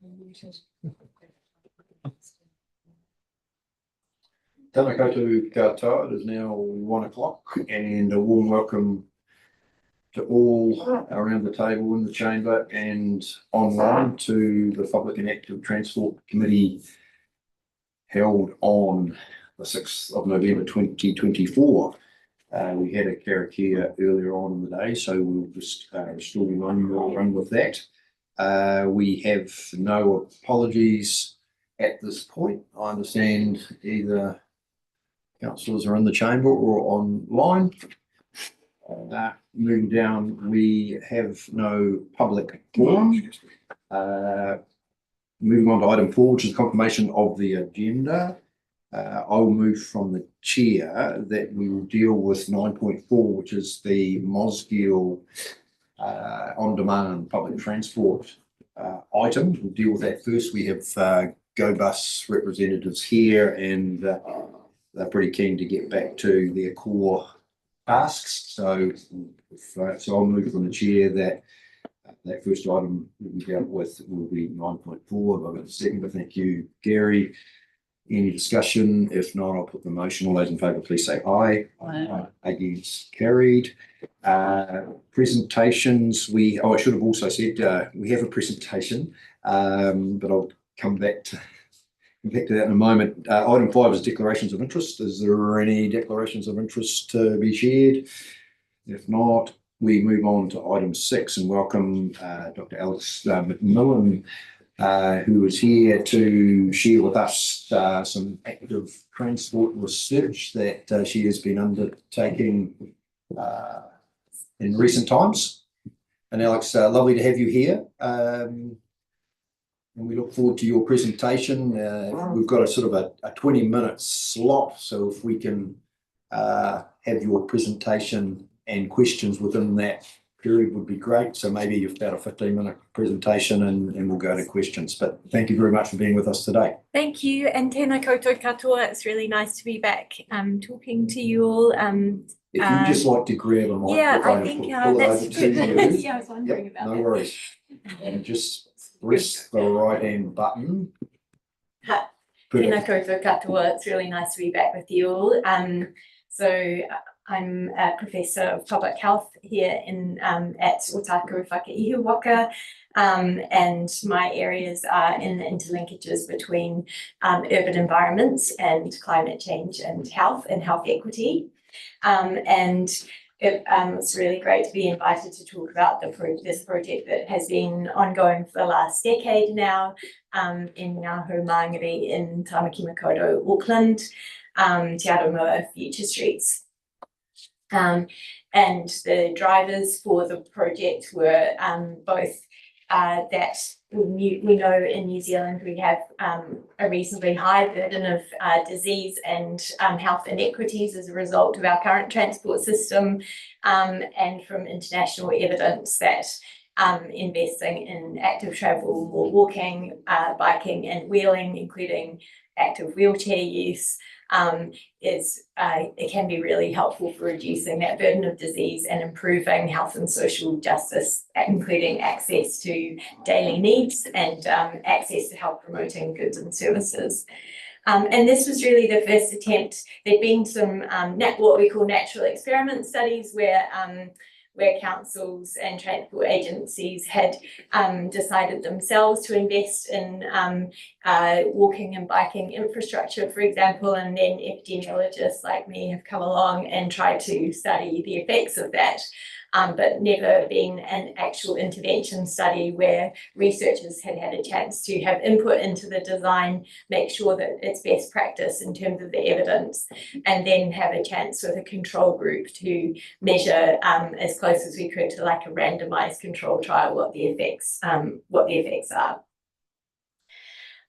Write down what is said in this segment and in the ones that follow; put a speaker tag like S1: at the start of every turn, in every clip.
S1: Tēnā koutou katoa. It is now 1 o'clock, and a warm welcome to all around the table in the chamber and online to the Public and Active Transport Committee held on the 6th of November 2024. We had a karakia earlier on in the day, so we'll just still run with that. We have no apologies at this point. I understand either councillors are in the chamber or online. Moving down, we have no public forum. Moving on to item 4, which is confirmation of the agenda. I will move from the chair that we will deal with 9.4, which is the Mosgiel on-demand public transport item. We'll deal with that first. We have GoBus representatives here, and they're pretty keen to get back to their core tasks. So I'll move from the chair that first item that we dealt with will be 9.4. I've got a second, but thank you, Gary. Any discussion? If not, I'll put the motion. All those in favour, please say aye.
S2: Aye.
S1: Against, carried. Presentations. I should have also said we have a presentation, but I'll come back to that in a moment. Item 5 is declarations of interest. Is there any declarations of interest to be shared? If not, we move on to item 6 and welcome Dr. Alex McMillan, who is here to share with us some active transport research that she has been undertaking in recent times. And Alex, lovely to have you here. And we look forward to your presentation. We've got a sort of a 20-minute slot, so if we can have your presentation and questions within that period would be great. So maybe about a 15-minute presentation and we'll go to questions. But thank you very much for being with us today.
S2: Thank you, and tēnā koutou katoa. It's really nice to be back talking to you all.
S1: If you'd just like to grab a microphone,
S2: yeah, I think that's
S1: good.
S2: yeah, I was wondering about
S1: no
S2: that.
S1: worries. And just press the right hand button.
S2: Tēnā koutou katoa. It's really nice to be back with you all. So I'm a professor of public health here at Ōtākaro Whakaihu Waka, and my areas are in the interlinkages between urban environments and climate change and health equity. And it's really great to be invited to talk about this project that has been ongoing for the last decade now in Ngā Hau Mangere in Tamaki Makaurau, Auckland, Te Aromoa Future Streets. And the drivers for the project were both that we know in New Zealand we have a reasonably high burden of disease and health inequities as a result of our current transport system, and from international evidence that investing in active travel, more walking, biking and wheeling, including active wheelchair use, it can be really helpful for reducing that burden of disease and improving health and social justice, including access to daily needs and access to health promoting goods and services. And this was really the first attempt. There'd been some what we call natural experiment studies where councils and transport agencies had decided themselves to invest in walking and biking infrastructure, for example, and then epidemiologists like me have come along and tried to study the effects of that. But never been an actual intervention study where researchers had a chance to have input into the design, make sure that it's best practice in terms of the evidence, and then have a chance with a control group to measure as close as we could to like a randomized control trial what the effects are.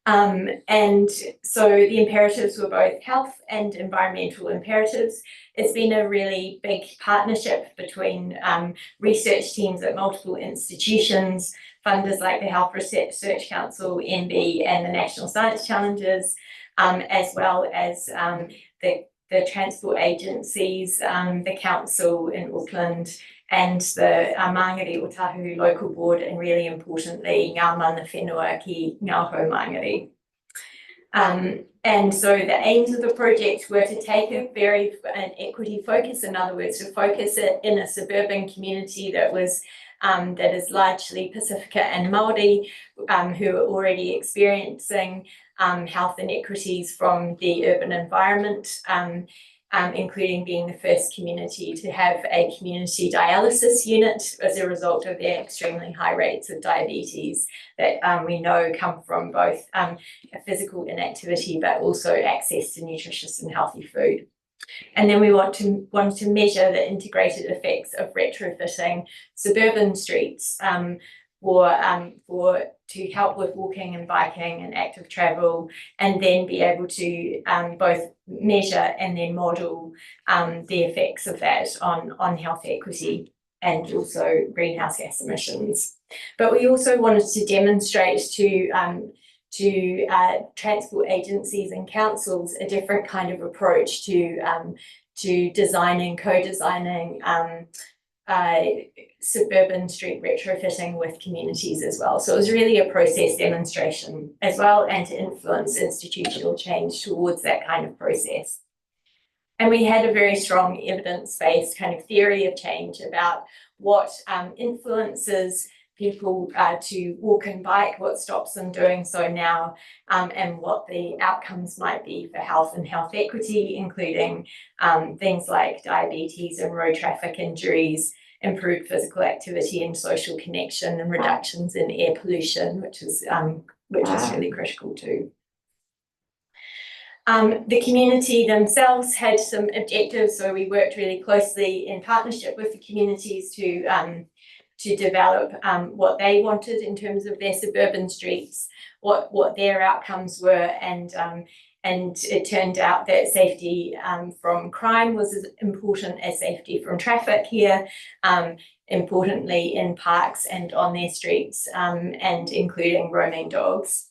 S2: And so the imperatives were both health and environmental imperatives. It's been a really big partnership between research teams at multiple institutions, funders like the Health Research Council, NB, and the National Science Challenges, as well as the transport agencies, the council in Auckland, and the Mangere Otahu Local Board, and really importantly, Ngā Mana Whenua ki Ngā Hau Mangere. And so the aims of the project were to take an equity focus, in other words, to focus it in a suburban community that is largely Pacifica and Māori, who are already experiencing health inequities from the urban environment, including being the first community to have a community dialysis unit as a result of their extremely high rates of diabetes that we know come from both physical inactivity, but also access to nutritious and healthy food. And then we want to measure the integrated effects of retrofitting suburban streets to help with walking and biking and active travel, and then be able to both measure and then model the effects of that on health equity and also greenhouse gas emissions. But we also wanted to demonstrate to transport agencies and councils a different kind of approach to designing, co-designing suburban street retrofitting with communities as well. So it was really a process demonstration as well, and to influence institutional change towards that kind of process. And we had a very strong evidence-based kind of theory of change about what influences people to walk and bike, what stops them doing so now, and what the outcomes might be for health and health equity, including things like diabetes and road traffic injuries, improved physical activity and social connection, and reductions in air pollution, which is really critical too. The community themselves had some objectives, so we worked really closely in partnership with the communities to develop what they wanted in terms of their suburban streets, what their outcomes were, and it turned out that safety from crime was as important as safety from traffic here, importantly in parks and on their streets, and including roaming dogs.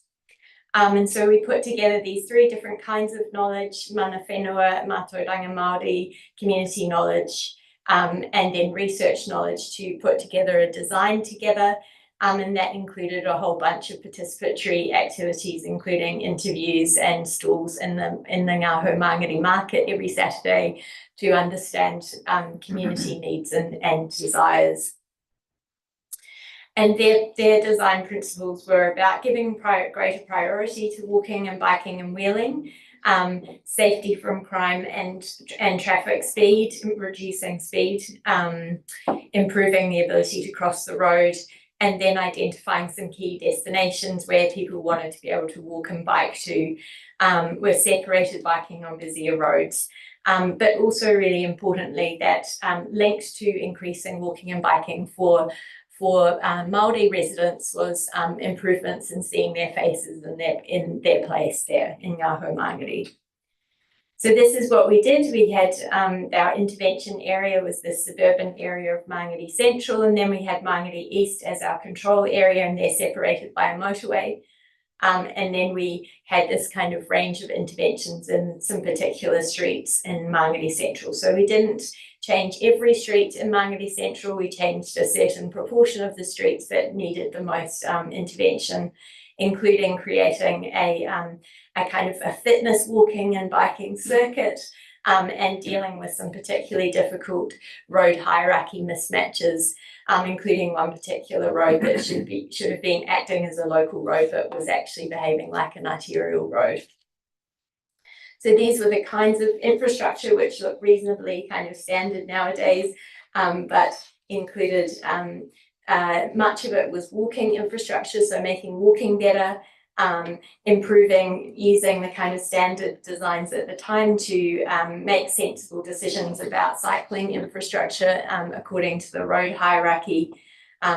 S2: And so we put together these three different kinds of knowledge: mana whenua, mātauranga Māori, community knowledge, and then research knowledge, to put together a design together. And that included a whole bunch of participatory activities, including interviews and stalls in the Ngā Hau Mangere market every Saturday to understand community needs and desires. And their design principles were about giving greater priority to walking and biking and wheeling, safety from crime and traffic speed, reducing speed, improving the ability to cross the road, and then identifying some key destinations where people wanted to be able to walk and bike to, with separated biking on busier roads. But also really importantly, that linked to increasing walking and biking for Māori residents was improvements in seeing their faces in their place there in Ngā Hau Mangere. So this is what we did. We had our intervention area was the suburban area of Mangere Central, and then we had Mangere East as our control area, and they're separated by a motorway. And then we had this kind of range of interventions in some particular streets in Mangere Central. So we didn't change every street in Mangere Central. We changed a certain proportion of the streets that needed the most intervention, including creating a kind of a fitness walking and biking circuit, and dealing with some particularly difficult road hierarchy mismatches, including one particular road that should have been acting as a local road but was actually behaving like an arterial road. So these were the kinds of infrastructure which look reasonably kind of standard nowadays, but included much of it was walking infrastructure, so making walking better, improving, using the kind of standard designs at the time to make sensible decisions about cycling infrastructure according to the road hierarchy,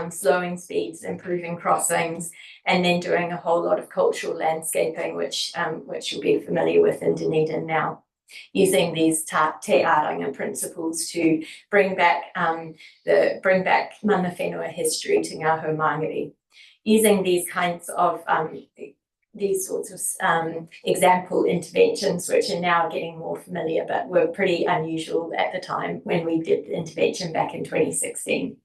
S2: slowing speeds, improving crossings, and then doing a whole lot of cultural landscaping, which you'll be familiar with in Dunedin now, using these te aranga principles to bring back mana whenua history to Ngā Hau Mangere. Using these kinds of these sorts of example interventions, which are now getting more familiar, but were pretty unusual at the time when we did the intervention back in 2016.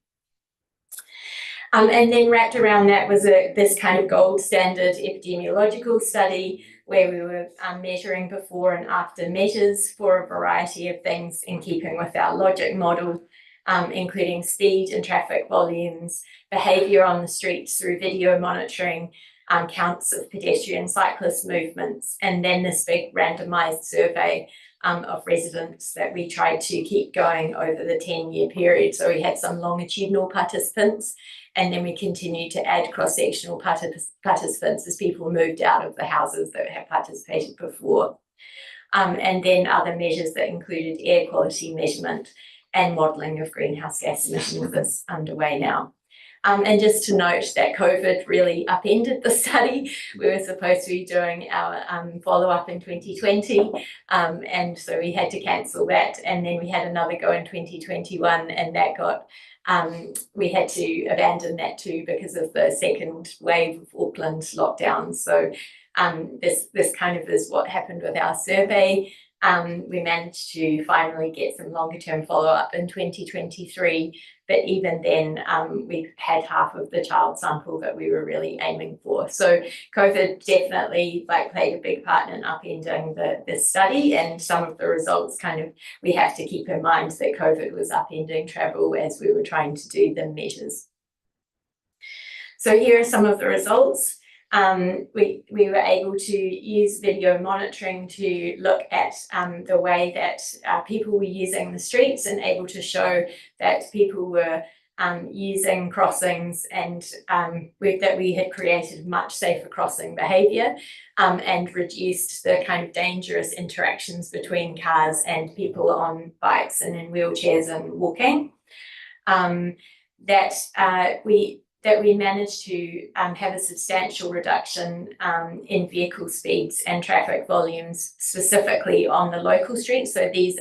S2: And then wrapped around that was this kind of gold standard epidemiological study where we were measuring before and after measures for a variety of things in keeping with our logic model, including speed and traffic volumes, behaviour on the streets through video monitoring, counts of pedestrian cyclist movements, and then this big randomised survey of residents that we tried to keep going over the 10-year period. So we had some longitudinal participants, and then we continued to add cross-sectional participants as people moved out of the houses that had participated before. And then other measures that included air quality measurement and modelling of greenhouse gas emissions is underway now. And just to note that COVID really upended the study. We were supposed to be doing our follow-up in 2020, and so we had to cancel that. And then we had another go in 2021, and that got we had to abandon that too because of the second wave of Auckland lockdowns. So this kind of is what happened with our survey. We managed to finally get some longer term follow-up in 2023, but even then we had half of the child sample that we were really aiming for. So COVID definitely played a big part in upending this study, and some of the results we have to keep in mind that COVID was upending travel as we were trying to do the measures. So here are some of the results. We were able to use video monitoring to look at the way that people were using the streets, and able to show that people were using crossings, and that we had created much safer crossing behaviour and reduced the kind of dangerous interactions between cars and people on bikes and in wheelchairs and walking. That we managed to have a substantial reduction in vehicle speeds and traffic volumes, specifically on the local streets. So these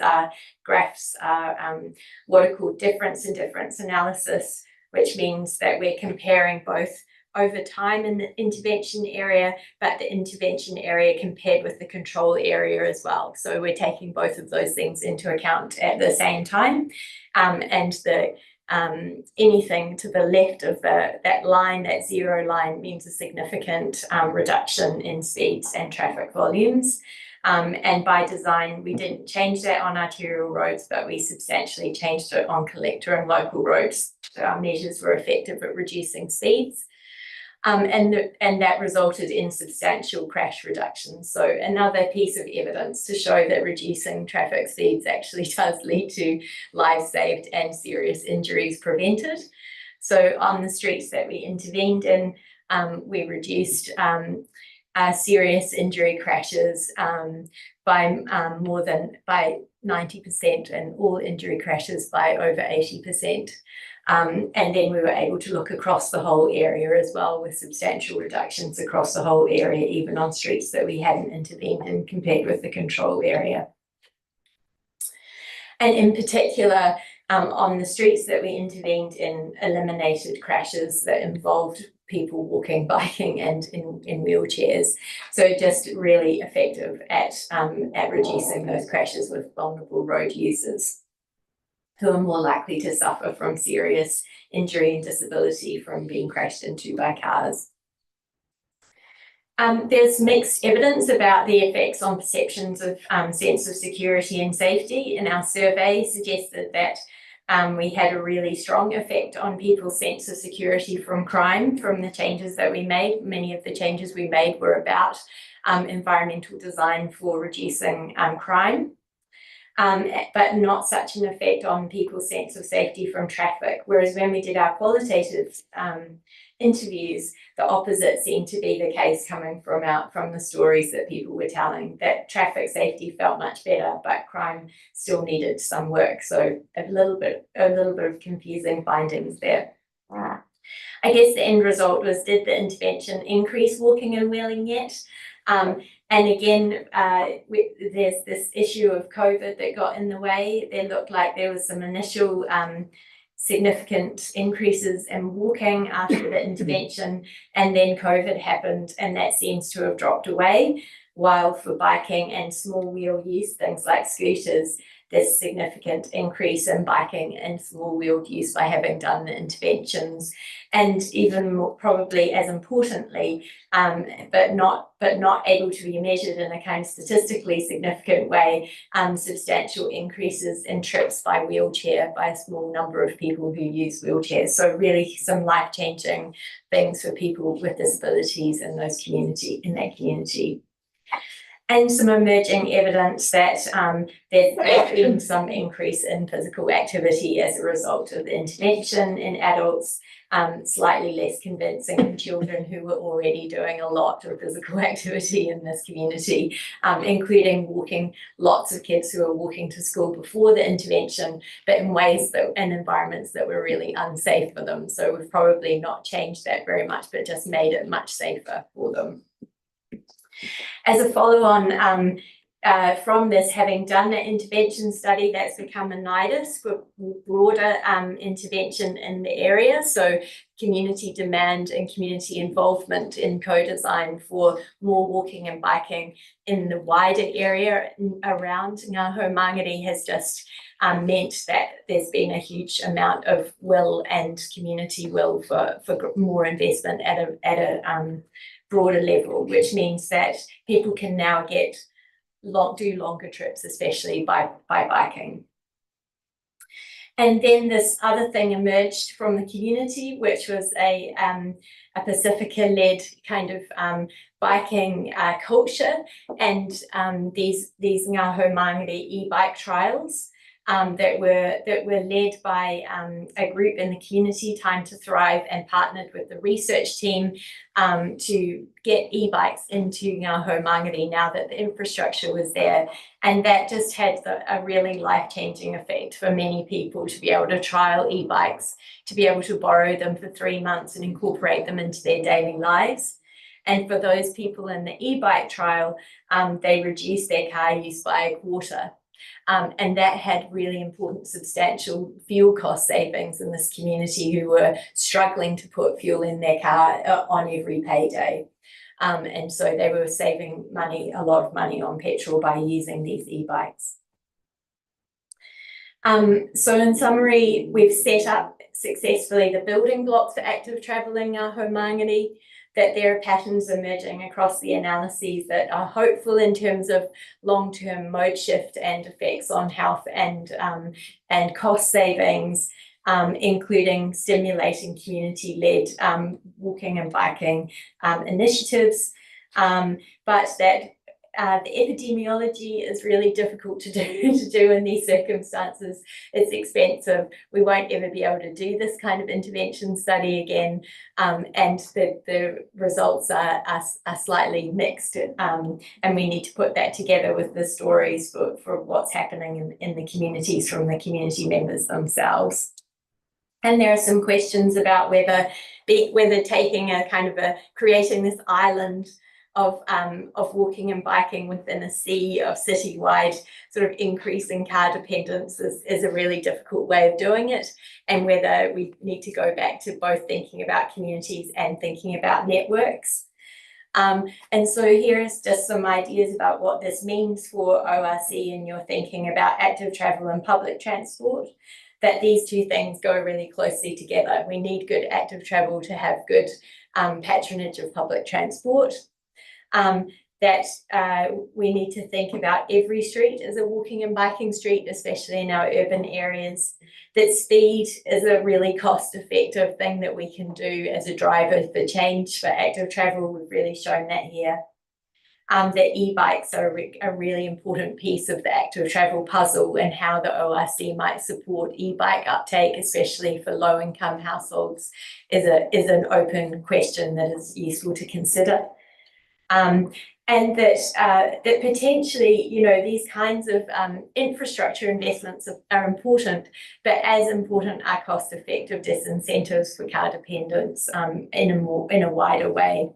S2: graphs are what are called difference in difference analysis, which means that we're comparing both over time in the intervention area, but the intervention area compared with the control area as well. So we're taking both of those things into account at the same time, and anything to the left of that line, that zero line, means a significant reduction in speeds and traffic volumes. And by design, we didn't change that on arterial roads, but we substantially changed it on collector and local roads. So our measures were effective at reducing speeds. And that resulted in substantial crash reductions. So another piece of evidence to show that reducing traffic speeds actually does lead to lives saved and serious injuries prevented. So on the streets that we intervened in, we reduced serious injury crashes by 90%, and all injury crashes by over 80%. And then we were able to look across the whole area as well, with substantial reductions across the whole area, even on streets that we hadn't intervened in compared with the control area. And in particular, on the streets that we intervened in, eliminated crashes that involved people walking, biking, and in wheelchairs. So just really effective at reducing those crashes with vulnerable road users, who are more likely to suffer from serious injury and disability from being crashed into by cars. There's mixed evidence about the effects on perceptions of sense of security and safety, and our survey suggested that we had a really strong effect on people's sense of security from crime, from the changes that we made. Many of the changes we made were about environmental design for reducing crime. But not such an effect on people's sense of safety from traffic. Whereas when we did our qualitative interviews, the opposite seemed to be the case, coming from the stories that people were telling, that traffic safety felt much better, but crime still needed some work. So a little bit of confusing findings there. I guess the end result was, did the intervention increase walking and wheeling yet? And again, there's this issue of COVID that got in the way. There looked like there was some initial significant increases in walking after the intervention, and then COVID happened and that seems to have dropped away. While for biking and small wheel use, things like scooters, there's a significant increase in biking and small wheeled use by having done the interventions. And even more, probably as importantly, but not able to be measured in a kind of statistically significant way, substantial increases in trips by wheelchair by a small number of people who use wheelchairs. So really some life-changing things for people with disabilities in that community. And some emerging evidence that there's been some increase in physical activity as a result of the intervention in adults, slightly less convincing in children who were already doing a lot of physical activity in this community, including walking, lots of kids who were walking to school before the intervention, but in ways that, in environments that were really unsafe for them. So we've probably not changed that very much, but just made it much safer for them. As a follow-on from this, having done the intervention study, that's become a nidus for broader intervention in the area. So community demand and community involvement in co-design for more walking and biking in the wider area around Ngā Hau Mangere has just meant that there's been a huge amount of will and community will for more investment at a broader level, which means that people can now do longer trips, especially by biking. And then this other thing emerged from the community, which was a Pacifica-led kind of biking culture, and these Ngā Hau Mangere e-bike trials that were led by a group in the community, Time to Thrive, and partnered with the research team to get e-bikes into Ngā Hau Mangere now that the infrastructure was there. And that just had a really life-changing effect for many people to be able to trial e-bikes, to be able to borrow them for 3 months and incorporate them into their daily lives. And for those people in the e-bike trial, they reduced their car use by a quarter. And that had really important substantial fuel cost savings in this community who were struggling to put fuel in their car on every payday. And so they were saving money, a lot of money on petrol by using these e-bikes. So in summary, we've set up successfully the building blocks for active travel in Ngā Hau Mangere, that there are patterns emerging across the analyses that are hopeful in terms of long-term mode shift and effects on health and cost savings, including stimulating community-led walking and biking initiatives, but that the epidemiology is really difficult to do in these circumstances. It's expensive. We won't ever be able to do this kind of intervention study again, and the results are slightly mixed, and we need to put that together with the stories for what's happening in the communities from the community members themselves. And there are some questions about whether taking a kind of creating this island of walking and biking within a sea of citywide sort of increasing car dependence is a really difficult way of doing it, and whether we need to go back to both thinking about communities and thinking about networks. And so here's just some ideas about what this means for ORC and you're thinking about active travel and public transport, that these two things go really closely together. We need good active travel to have good patronage of public transport. That we need to think about every street as a walking and biking street, especially in our urban areas. That speed is a really cost-effective thing that we can do as a driver for change for active travel. We've really shown that here. That e-bikes are a really important piece of the active travel puzzle, and how the ORC might support e-bike uptake, especially for low-income households, is an open question that is useful to consider. And that potentially, you know, these kinds of infrastructure investments are important, but as important are cost-effective disincentives for car dependence in a wider way.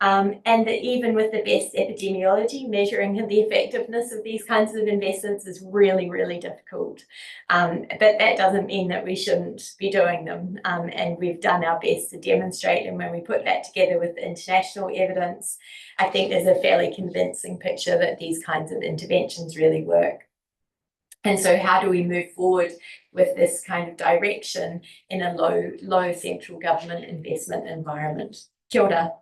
S2: And that even with the best epidemiology, measuring the effectiveness of these kinds of investments is really, really difficult. But that doesn't mean that we shouldn't be doing them. And we've done our best to demonstrate. And when we put that together with international evidence, I think there's a fairly convincing picture that these kinds of interventions really work. And so how do we move forward with this kind of direction in a low central government investment environment? Kia ora.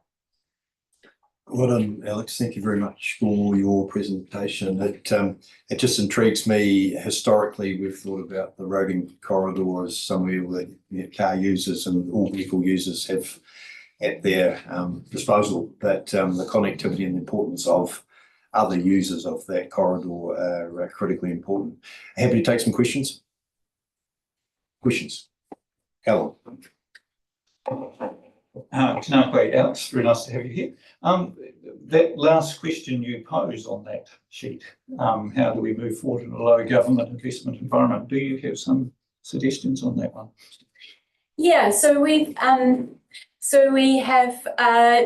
S1: Well done, Alex. Thank you very much for your presentation. It just intrigues me. Historically, we've thought about the roading corridor as somewhere that car users and all vehicle users have at their disposal, but the connectivity and the importance of other users of that corridor are critically important. Happy to take some questions. Alan.
S3: No, great, Alex. Very nice to have you here. That last question you pose on that sheet, how do we move forward in a low government investment environment? Do you have some suggestions on that one?
S2: Yeah, so we have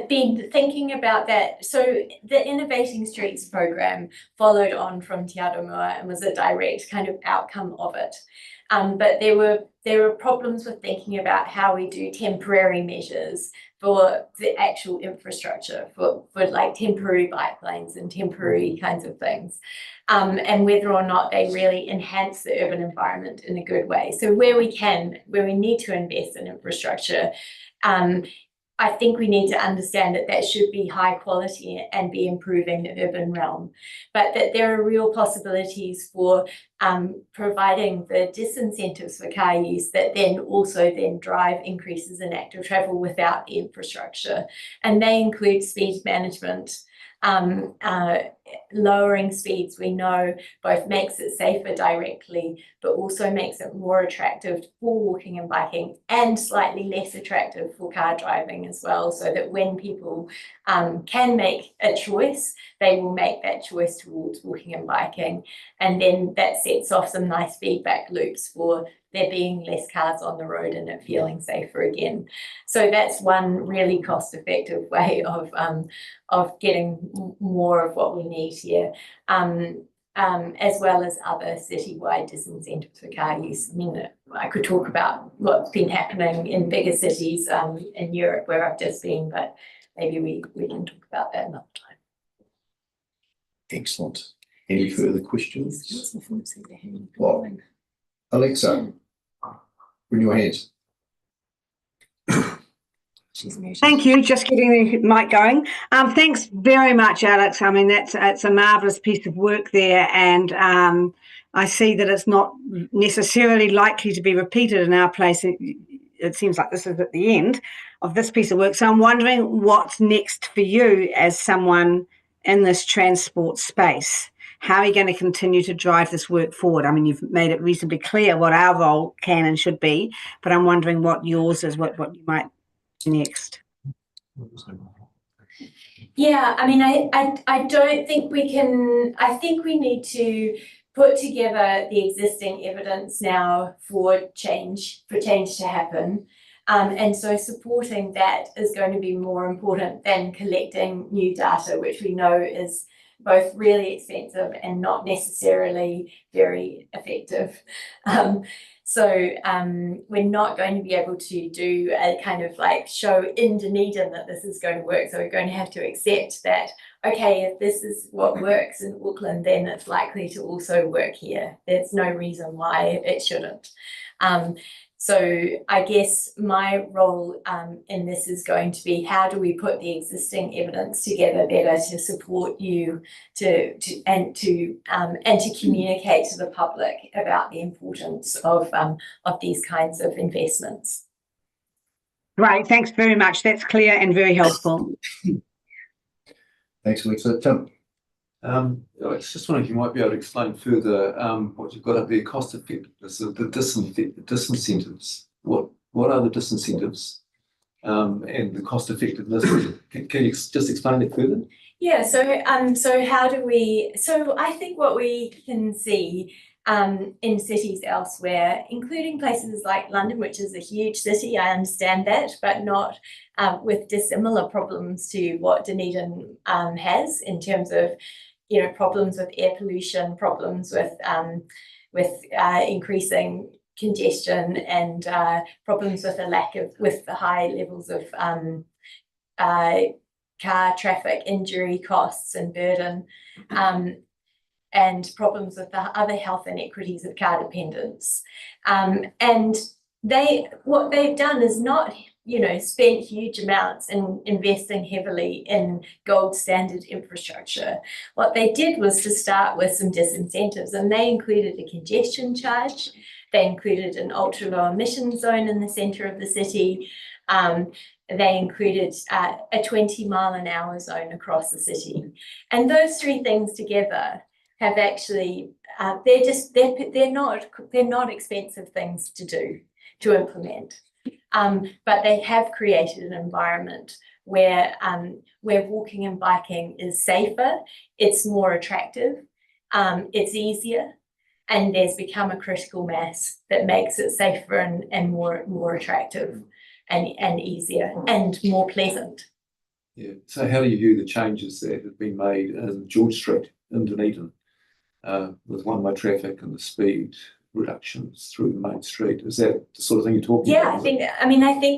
S2: been thinking about that. So the Innovating Streets program followed on from Te Aroha and was a direct kind of outcome of it. But there were problems with thinking about how we do temporary measures for the actual infrastructure, for like temporary bike lanes and temporary kinds of things, and whether or not they really enhance the urban environment in a good way. So where we need to invest in infrastructure, I think we need to understand that that should be high quality and be improving the urban realm, but that there are real possibilities for providing the disincentives for car use that then also drive increases in active travel without the infrastructure. And they include speed management. Lowering speeds, we know, both makes it safer directly, but also makes it more attractive for walking and biking and slightly less attractive for car driving as well, so that when people can make a choice, they will make that choice towards walking and biking. And then that sets off some nice feedback loops for there being less cars on the road and it feeling safer again. So that's one really cost-effective way of getting more of what we need here, as well as other citywide disincentives for car use. I mean, I could talk about what's been happening in bigger cities in Europe where I've just been, but maybe we can talk about that another time.
S1: Excellent. Any further questions? Well, Alexa, bring your hands.
S4: Thank you. Just getting the mic going. Thanks very much, Alex. I mean, it's a marvellous piece of work there, and I see that it's not necessarily likely to be repeated in our place. It seems like this is at the end of this piece of work. So I'm wondering what's next for you as someone in this transport space. How are you going to continue to drive this work forward? I mean, you've made it reasonably clear what our role can and should be, but I'm wondering what yours is, what you might next.
S2: Yeah, I mean, I don't think we can. I think we need to put together the existing evidence now for change to happen. And so supporting that is going to be more important than collecting new data, which we know is both really expensive and not necessarily very effective. So we're not going to be able to do a kind of like show in Dunedin that this is going to work. So we're going to have to accept that, okay, if this is what works in Auckland, then it's likely to also work here. There's no reason why it shouldn't. So I guess my role in this is going to be, how do we put the existing evidence together better to support you and to communicate to the public about the importance of these kinds of investments.
S4: Right, thanks very much. That's clear and very helpful.
S1: Thanks, Alexa. Tim.
S5: I was just wondering if you might be able to explain further what you've got up there, cost effectiveness of the disincentives. What are the disincentives and the cost effectiveness? Can you just explain it further?
S2: Yeah, so how do we? So I think what we can see in cities elsewhere, including places like London, which is a huge city, I understand that, but not with dissimilar problems to what Dunedin has in terms of, you know, problems with air pollution, problems with increasing congestion, and problems with the high levels of car traffic injury costs and burden, and problems with the other health inequities of car dependence. And what they've done is not, you know, spent huge amounts in investing heavily in gold standard infrastructure. What they did was to start with some disincentives, and they included a congestion charge. They included an ultra low emission zone in the centre of the city. They included a 20-mile-an-hour zone across the city. And those three things together have actually, they're not expensive things to implement. But they have created an environment where walking and biking is safer, it's more attractive, it's easier, and there's become a critical mass that makes it safer and more attractive and easier and more pleasant.
S5: Yeah. So how do you view the changes that have been made in George Street in Dunedin, with one-way traffic and the speed reductions through the main street? Is that the sort of thing you're talking about?
S2: I think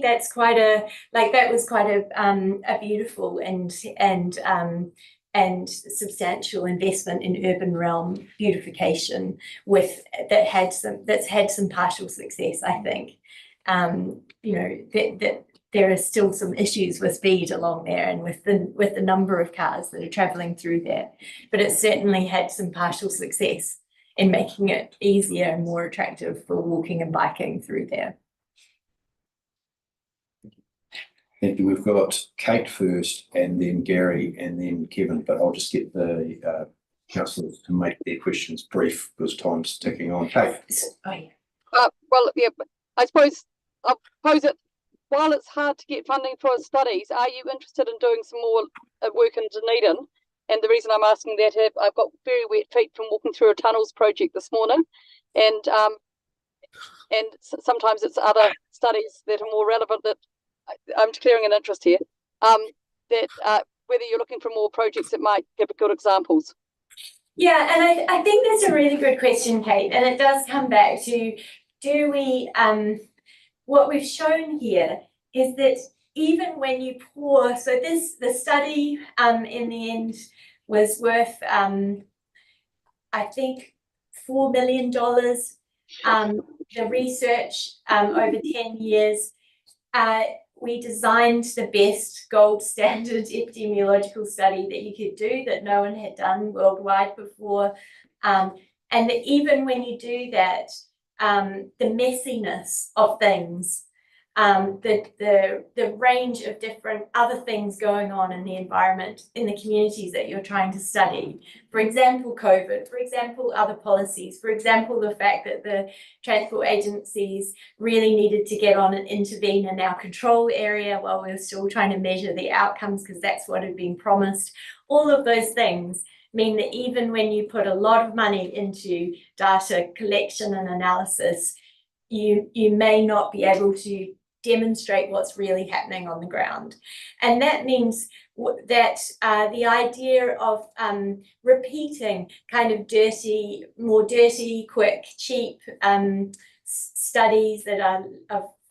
S2: that's that was quite a beautiful and substantial investment in urban realm beautification that's had some partial success, I think. You know, that there are still some issues with speed along there and with the number of cars that are travelling through there, but it certainly had some partial success in making it easier and more attractive for walking and biking through there.
S1: Thank you. We've got Kate first, and then Gary, and then Kevin, but I'll just get the councillors to make their questions brief because time's ticking on. Kate.
S6: Well, yeah, I suppose I'll pose it. While it's hard to get funding for studies, are you interested in doing some more work in Dunedin? And the reason I'm asking that, I've got very wet feet from walking through a tunnels project this morning, and sometimes it's other studies that are more relevant that I'm declaring an interest here. Whether you're looking for more projects that might give good examples.
S2: Yeah, and I think that's a really good question, Kate, and it does come back to, do we what we've shown here is that even when you pour, so the study in the end was worth I think $4 million. The research over 10 years, we designed the best gold standard epidemiological study that you could do that no one had done worldwide before, and that even when you do that, the messiness of things, the range of different other things going on in the environment, in the communities that you're trying to study. For example, COVID, for example, other policies, for example, the fact that the transport agencies really needed to get on and intervene in our control area while we were still trying to measure the outcomes because that's what had been promised. All of those things mean that even when you put a lot of money into data collection and analysis, you may not be able to demonstrate what's really happening on the ground. And that means that the idea of repeating kind of more dirty, quick, cheap studies that are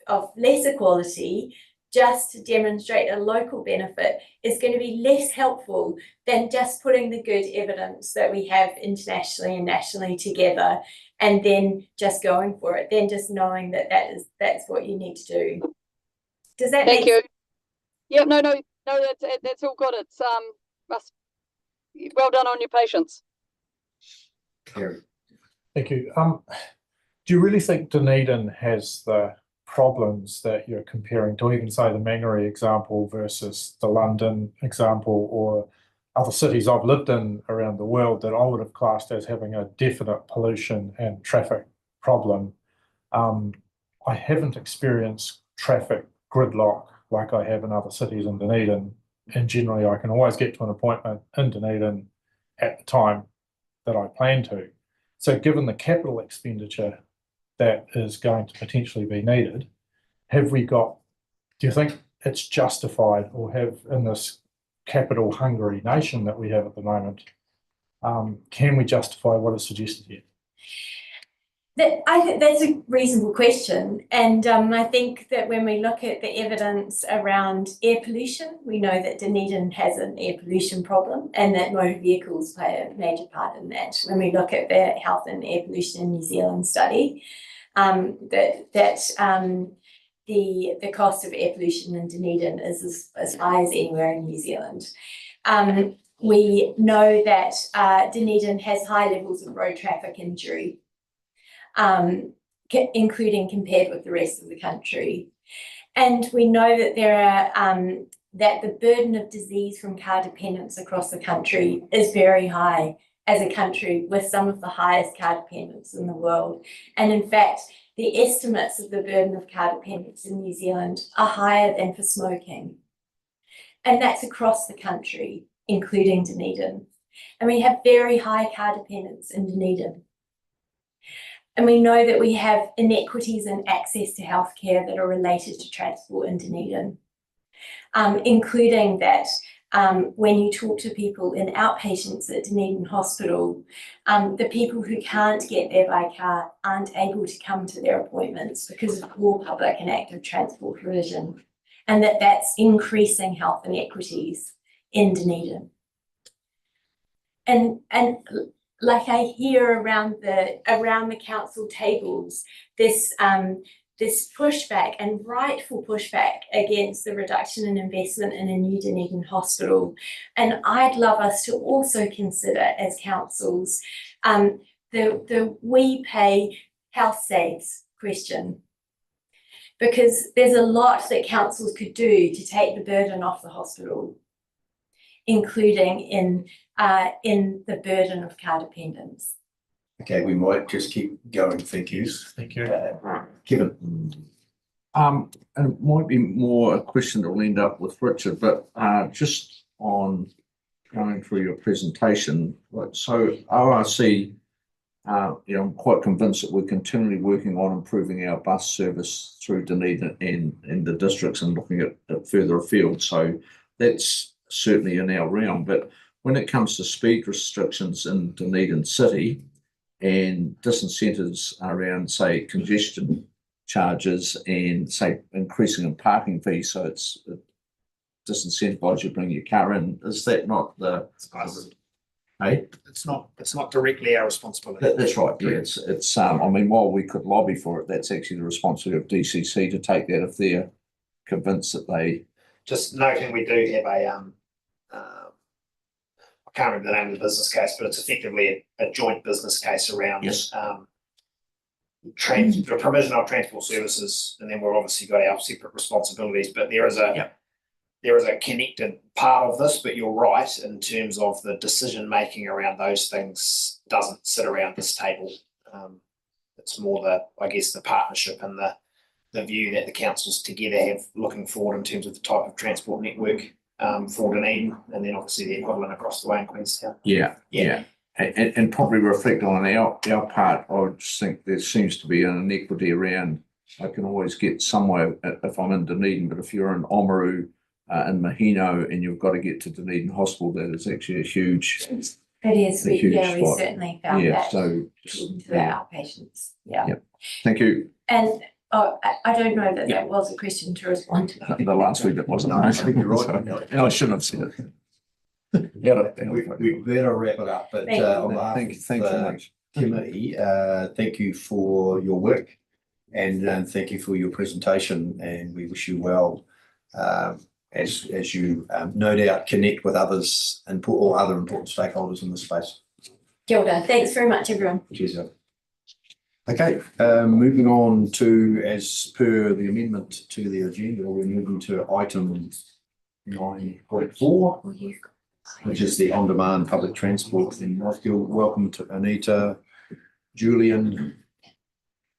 S2: of lesser quality just to demonstrate a local benefit is going to be less helpful than just putting the good evidence that we have internationally and nationally together and then just going for it, then just knowing that that's what you need to do. Does that
S6: Thank you. Yeah, no, that's all good. It's well done on your patience.
S1: Gary.
S7: Thank you. Do you really think Dunedin has the problems that you're comparing to, even say the Mangere example versus the London example or other cities I've lived in around the world that I would have classed as having a definite pollution and traffic problem? I haven't experienced traffic gridlock like I have in other cities in Dunedin, and generally I can always get to an appointment in Dunedin at the time that I plan to. So given the capital expenditure that is going to potentially be needed, do you think it's justified, or have, in this capital hungry nation that we have at the moment, can we justify what is suggested here?
S2: I think that's a reasonable question, and I think that when we look at the evidence around air pollution, we know that Dunedin has an air pollution problem, and that motor vehicles play a major part in that. When we look at the Health and Air Pollution in New Zealand study, the cost of air pollution in Dunedin is as high as anywhere in New Zealand. We know that Dunedin has high levels of road traffic injury, including compared with the rest of the country. And we know that that the burden of disease from car dependence across the country is very high, as a country with some of the highest car dependence in the world. And in fact, the estimates of the burden of car dependence in New Zealand are higher than for smoking. And that's across the country, including Dunedin. And we have very high car dependence in Dunedin. And we know that we have inequities in access to healthcare that are related to transport in Dunedin, including that when you talk to people in outpatients at Dunedin Hospital, the people who can't get there by car aren't able to come to their appointments because of poor public and active transport provision, and that's increasing health inequities in Dunedin. And like I hear around the council tables, this pushback, and rightful pushback, against the reduction in investment in a new Dunedin hospital. And I'd love us to also consider, as councils, the we pay health saves question, because there's a lot that councils could do to take the burden off the hospital, including in the burden of car dependence.
S1: Okay, we might just keep going. Thank you.
S7: Thank you.
S1: Kevin.
S8: And it might be more a question that will end up with Richard, but just on going through your presentation, so ORC, I'm quite convinced that we're continually working on improving our bus service through Dunedin and the districts, and looking at further afield. So that's certainly in our realm. But when it comes to speed restrictions in Dunedin City and disincentives around, say, congestion charges and, say, increasing in parking fees, so it disincentivises you to bring your car in, is that not the... Hey?
S9: It's not directly our responsibility.
S8: That's right. Yeah, it's I mean, while we could lobby for it, that's actually the responsibility of DCC to take that if they're convinced that they...
S9: Just noting, we do have a I can't remember the name of the business case, but it's effectively a joint business case around
S8: Yes.
S9: the provision of transport services, and then we've obviously got our separate responsibilities. But there is a connected part of this. But you're right in terms of the decision making around those things doesn't sit around this table. It's more the partnership and the view that the councils together have looking forward in terms of the type of transport network for Dunedin, and then obviously the equivalent across the way in Queenstown.
S8: Yeah. And probably reflect on our part. I would just think there seems to be an inequity around. I can always get somewhere if I'm in Dunedin, but if you're in Oamaru, in Mahino, and you've got to get to Dunedin Hospital, that is actually a huge...
S2: It is, we
S8: spot.
S2: certainly found that.
S8: So
S2: Talking to our outpatients.
S8: thank you.
S2: And I don't know that was a question to respond to.
S8: The last week it wasn't.
S1: No, I think you're right.
S8: No, I shouldn't have said it.
S1: We better wrap it up, but on behalf
S8: Thank you very
S1: of
S8: much.
S1: Timothy, thank you for your work, and thank you for your presentation, and we wish you well as you no doubt connect with others and all other important stakeholders in this space.
S2: Kia ora. Thanks very much, everyone.
S1: Cheers. Okay, moving on to, as per the amendment to the agenda, we're moving to item 9.4, which is the on-demand public transport in Northfield. Welcome to Anita, Julian.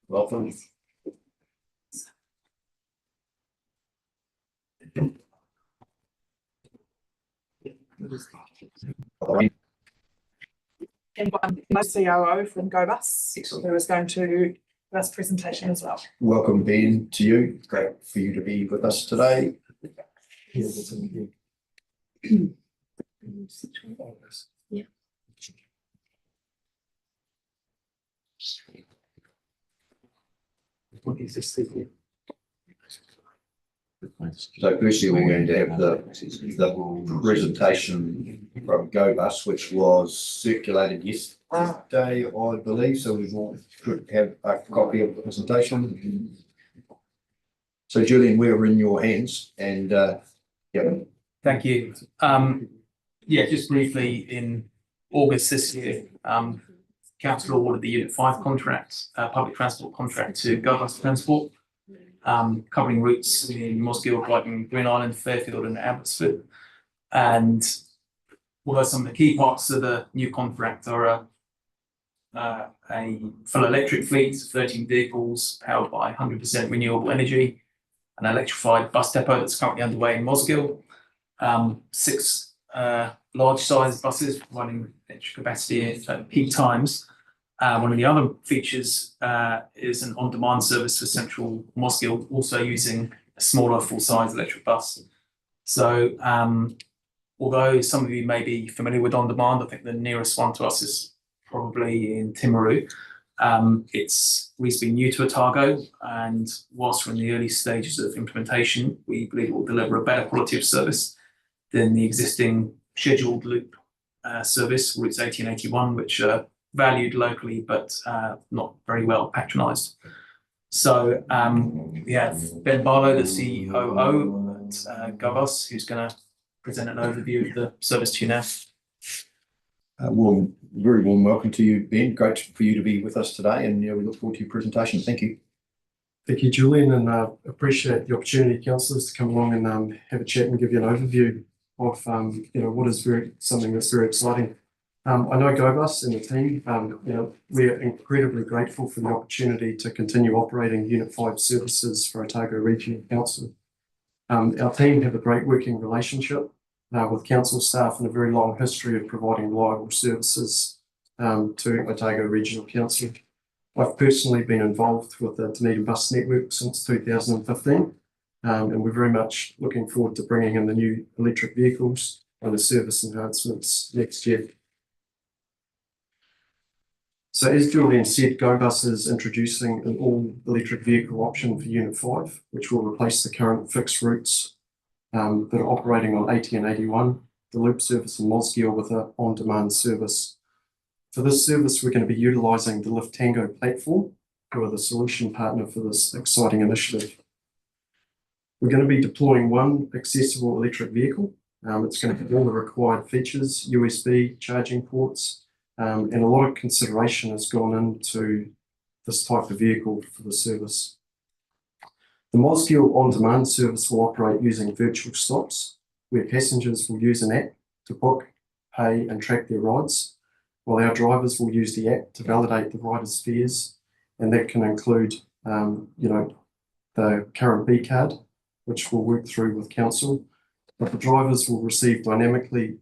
S1: Welcome.
S10: And my COO from GoBus,
S1: Excellent.
S10: who is going to give us a presentation as well.
S1: Welcome, Ben, to you. Great for you to be with us today. So firstly, we're going to have the presentation from GoBus, which was circulated yesterday, I believe, so we all could have a copy of the presentation. So Julian, we're in your hands and yeah.
S11: Thank you. Yeah, just briefly, in August this year, council awarded the Unit 5 contract, public transport contract to GoBus Transport, covering routes in Mosgiel, Brighton, Green Island, Fairfield and Abbotsford. And although some of the key parts of the new contract are a full electric fleet, 13 vehicles powered by 100% renewable energy, an electrified bus depot that's currently underway in Mosgiel, 6 large size buses running electric capacity at peak times. One of the other features is an on-demand service for central Mosgiel, also using a smaller full-size electric bus. So although some of you may be familiar with on-demand, I think the nearest one to us is probably in Timaru. It's reasonably new to Otago, and whilst we're in the early stages of implementation, we believe it will deliver a better quality of service than the existing scheduled loop service, routes 80 and 81, which are valued locally but not very well patronised. So we have Ben Barlow, the COO at GoBus, who's going to present an overview of the service to you now.
S1: Very warm welcome to you, Ben. Great for you to be with us today, and we look forward to your presentation. Thank you.
S12: Thank you, Julian, and appreciate the opportunity, councillors, to come along and have a chat and give you an overview of what is something that's very exciting. I know GoBus and the team. We're incredibly grateful for the opportunity to continue operating Unit 5 services for Otago Regional Council. Our team have a great working relationship with council staff and a very long history of providing reliable services to Otago Regional Council. I've personally been involved with the Dunedin Bus Network since 2015, and we're very much looking forward to bringing in the new electric vehicles and the service enhancements next year. So as Julian said, GoBus is introducing an all-electric vehicle option for Unit 5, which will replace the current fixed routes that are operating on 80 and 81, the loop service in Mosgiel with an on-demand service. For this service, we're going to be utilising the Liftango platform, who are the solution partner for this exciting initiative. We're going to be deploying one accessible electric vehicle. It's going to have all the required features, USB charging ports, and a lot of consideration has gone into this type of vehicle for the service. The Mosgiel on-demand service will operate using virtual stops, where passengers will use an app to book, pay and track their rides, while our drivers will use the app to validate the rider's fares, and that can include the current B card, which we'll work through with council, but the drivers will receive dynamically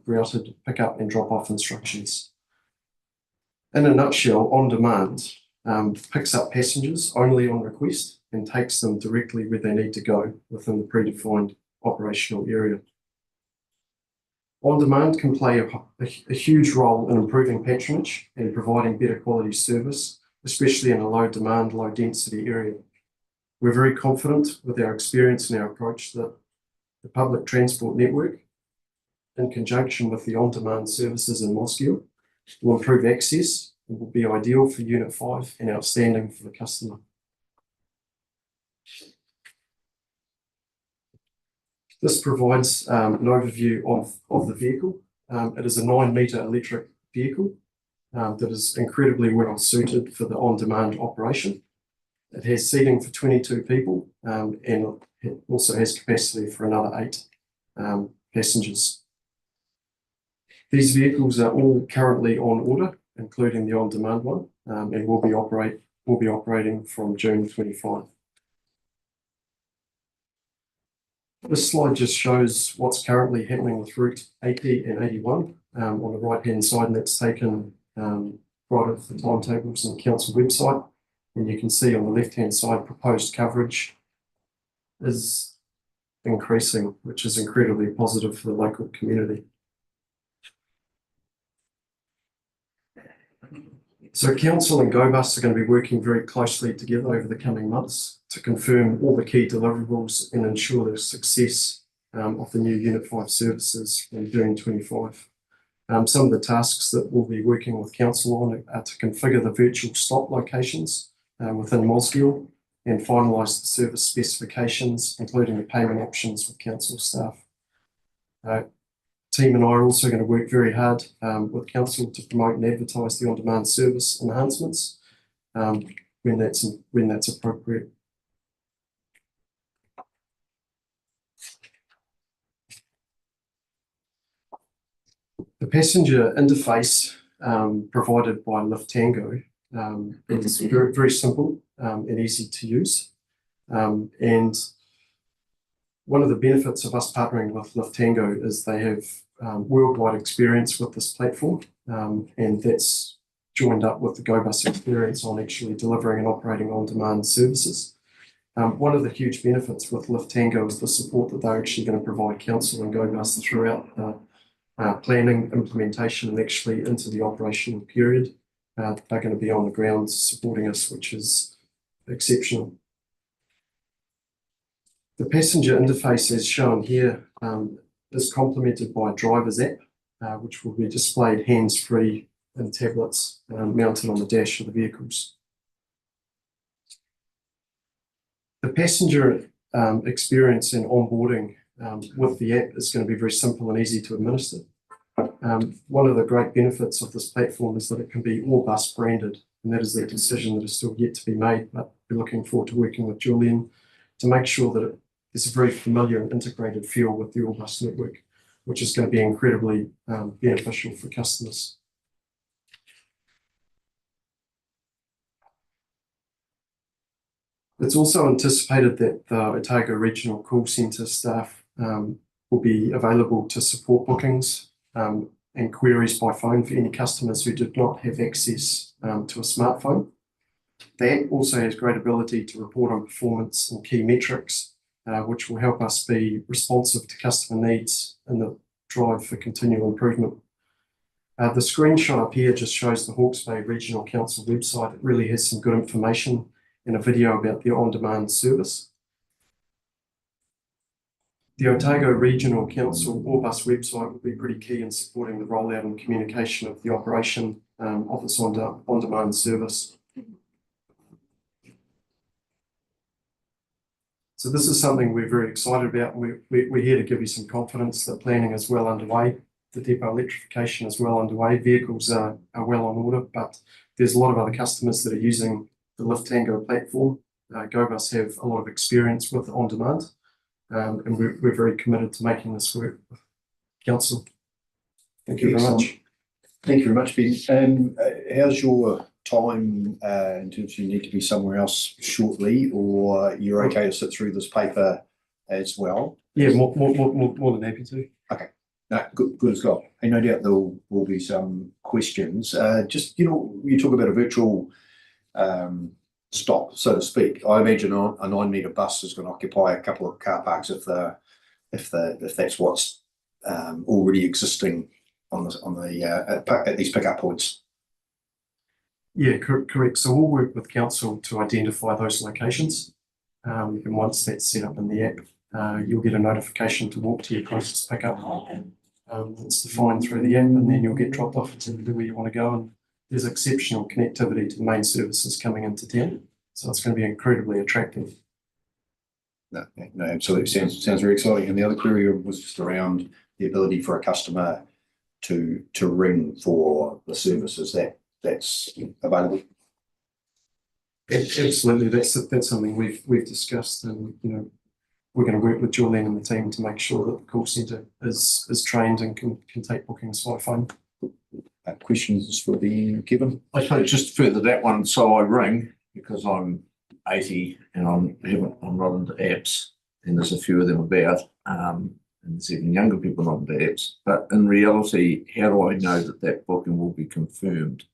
S12: routed pick-up and drop-off instructions. In a nutshell, on demand picks up passengers only on request and takes them directly where they need to go within the predefined operational area. On demand can play a huge role in improving patronage and providing better quality service, especially in a low demand, low density area. We're very confident with our experience and our approach that the public transport network, in conjunction with the on-demand services in Mosgiel, will improve access and will be ideal for Unit 5 and outstanding for the customer. This provides an overview of the vehicle. It is a 9-metre electric vehicle that is incredibly well suited for the on-demand operation. It has seating for 22 people and it also has capacity for another 8 passengers. These vehicles are all currently on order, including the on-demand one, and will be operating from June 25. This slide just shows what's currently happening with Route 80 and 81 on the right-hand side, and that's taken right off the timetables on the council website. And you can see on the left-hand side, proposed coverage is increasing, which is incredibly positive for the local community. So council and GoBus are going to be working very closely together over the coming months to confirm all the key deliverables and ensure the success of the new Unit 5 services in June 25. Some of the tasks that we'll be working with council on are to configure the virtual stop locations within Mosgiel and finalise the service specifications, including the payment options with council staff. Team and I are also going to work very hard with council to promote and advertise the on-demand service enhancements when that's appropriate. The passenger interface provided by Liftango is very, very simple and easy to use. And one of the benefits of us partnering with Liftango is they have worldwide experience with this platform, and that's joined up with the GoBus experience on actually delivering and operating on-demand services. One of the huge benefits with Liftango is the support that they're actually going to provide council and GoBus throughout the planning, implementation, and actually into the operational period. They're going to be on the ground supporting us, which is exceptional. The passenger interface, as shown here, is complemented by a driver's app, which will be displayed hands-free in tablets mounted on the dash of the vehicles. The passenger experience and onboarding with the app is going to be very simple and easy to administer. One of the great benefits of this platform is that it can be all bus branded, and that is a decision that is still yet to be made, but we're looking forward to working with Julian to make sure that it's a very familiar and integrated feel with the All Bus network, which is going to be incredibly beneficial for customers. It's also anticipated that the Otago Regional Call Centre staff will be available to support bookings and queries by phone for any customers who did not have access to a smartphone. The app also has great ability to report on performance and key metrics, which will help us be responsive to customer needs in the drive for continual improvement. The screenshot up here just shows the Hawke's Bay Regional Council website. It really has some good information and a video about the on-demand service. The Otago Regional Council All Bus website will be pretty key in supporting the rollout and communication of the operation of this on-demand service. So this is something we're very excited about. We're here to give you some confidence that planning is well underway. The depot electrification is well underway. Vehicles are well on order, but there's a lot of other customers that are using the Liftango platform. GoBus have a lot of experience with on-demand, and we're very committed to making this work with council. Thank you very much.
S1: Thank you very much, Ben. How's your time in terms of you need to be somewhere else shortly, or you're okay to sit through this paper as well?
S12: Yeah, more than happy to.
S1: Okay. No, good as gold. And no doubt there will be some questions. Just, you talk about a virtual stop, so to speak. I imagine a 9-metre bus is going to occupy a couple of car parks if that's what's already existing at these pickup points.
S12: Yeah, correct. So we'll work with council to identify those locations. And once that's set up in the app, you'll get a notification to walk to your closest pickup. It's defined through the app, and then you'll get dropped off to where you want to go. And there's exceptional connectivity to the main services coming into town. So it's going to be incredibly attractive.
S1: No, absolutely. Sounds very exciting. And the other query was just around the ability for a customer to ring for the services that's available.
S12: Absolutely, that's something we've discussed, and we're going to work with Julian and the team to make sure that the call centre is trained and can take bookings by phone.
S1: Questions for the Kevin?
S8: I suppose just further that one. So I ring because I'm 80 and I'm not into apps, and there's a few of them about. And and there's even younger people on the apps. But in reality, how do I know that that booking will be confirmed?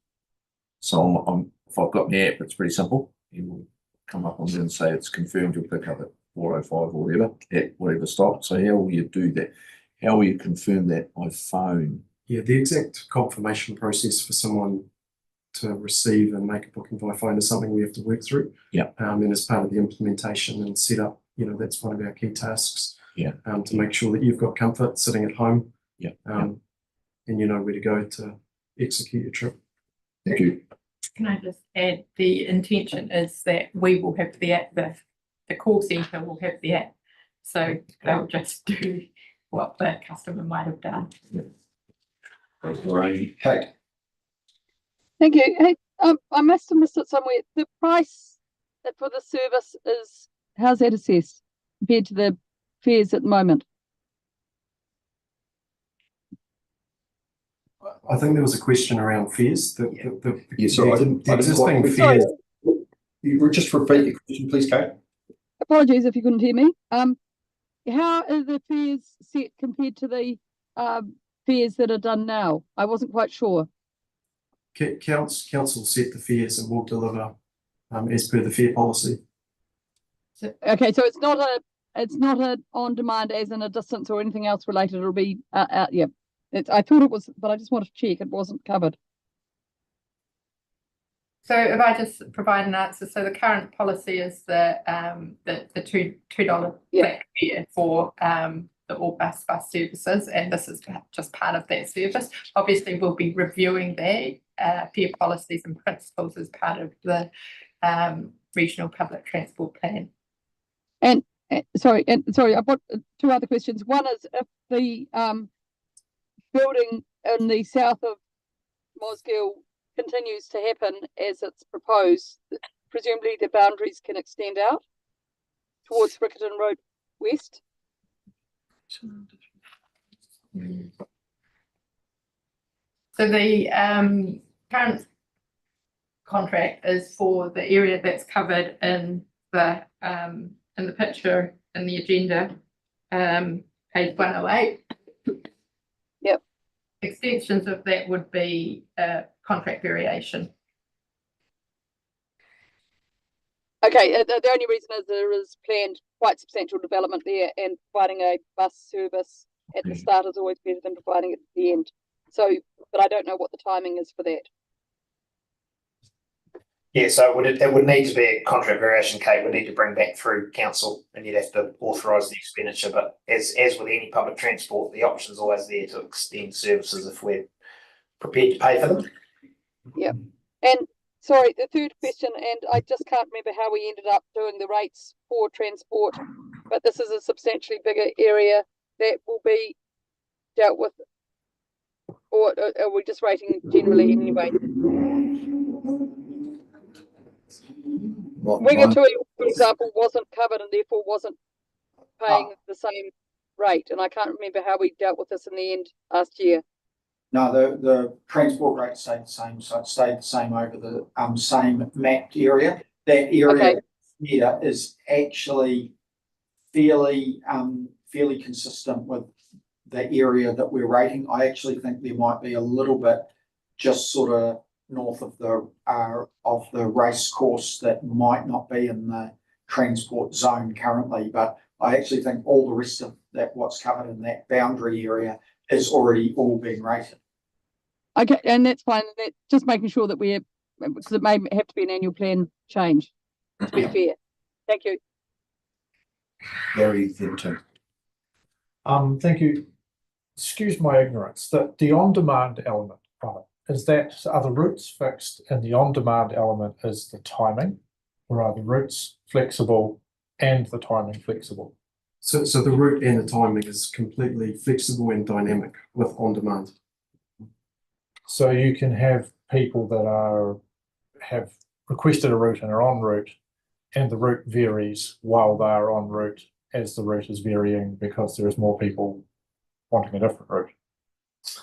S8: So if I've got my app, it's pretty simple. You will come up on there and say it's confirmed. You'll pick up at 4:05 or whatever at whatever stop. So how will you do that? How will you confirm that by phone?
S12: Yeah, the exact confirmation process for someone to receive and make a booking by phone is something we have to work through.
S8: Yeah.
S12: And as part of the implementation and setup, that's one of our key tasks.
S8: Yeah.
S12: To make sure that you've got comfort sitting at home.
S8: Yeah.
S12: And you know where to go to execute your trip.
S8: Thank you.
S13: Can I just add, the intention is that we will have the app, the call centre will have the app. So they'll just do what the customer might have done.
S8: Right.
S1: Kate,
S6: Thank you. Hey, I must have missed it somewhere. The price for the service is, how's that assessed compared to the fares at the moment?
S12: I think there was a question around fares.
S1: Yeah, sorry, I didn't
S12: existing
S1: quite-
S12: fares.
S1: you would just repeat your question, please, Kate?
S6: Apologies if you couldn't hear me. How are the fares set compared to the fares that are done now? I wasn't quite sure.
S12: Council set the fares and will deliver as per the fare policy.
S6: Okay, so it's not a on demand as in a distance or anything else related. It'll be yeah. I thought it was, but I just wanted to check it wasn't covered.
S13: So if I just provide an answer, so the current policy is the $2 flat fare for the all bus services, and this is just part of that service. Obviously, we'll be reviewing the fare policies and principles as part of the regional public transport plan.
S6: And sorry, I've got two other questions. One is if the building in the south of Mosgiel continues to happen as it's proposed, presumably the boundaries can extend out towards Riccarton Road West.
S13: So the current contract is for the area that's covered in the picture in the agenda, page 108.
S6: Yep.
S13: Extensions of that would be contract variation.
S6: Okay, the only reason is there is planned quite substantial development there, and providing a bus service at the start is always better than providing it at the end. So, but I don't know what the timing is for that.
S9: Yeah, so it would need to be a contract variation, Kate, would need to bring back through council, and you'd have to authorise the expenditure. But as with any public transport, the option's always there to extend services if we're prepared to pay for them.
S6: Yep. And sorry, the third question, and I just can't remember how we ended up doing the rates for transport, but this is a substantially bigger area that will be dealt with, or are we just rating generally anyway? Wingatui, for example, wasn't covered and therefore wasn't paying the same rate, and I can't remember how we dealt with this in the end last year.
S14: No, the transport rate stayed the same, so it stayed the same over the same mapped area. That area here is actually fairly consistent with the area that we're rating. I actually think there might be a little bit just sort of north of the race course that might not be in the transport zone currently, but I actually think all the rest of that, what's covered in that boundary area, is already all being rated.
S6: Okay, and that's fine. That just making sure that we're, because it may have to be an annual plan change to be fair. Thank you.
S1: Gary Thinton.
S7: Thank you. Excuse my ignorance. The on-demand element of it, are the routes fixed and the on-demand element is the timing, or are the routes flexible and the timing flexible?
S12: So the route and the timing is completely flexible and dynamic with on-demand.
S7: So you can have people that have requested a route and are en route, and the route varies while they are en route as the route is varying because there is more people wanting a different route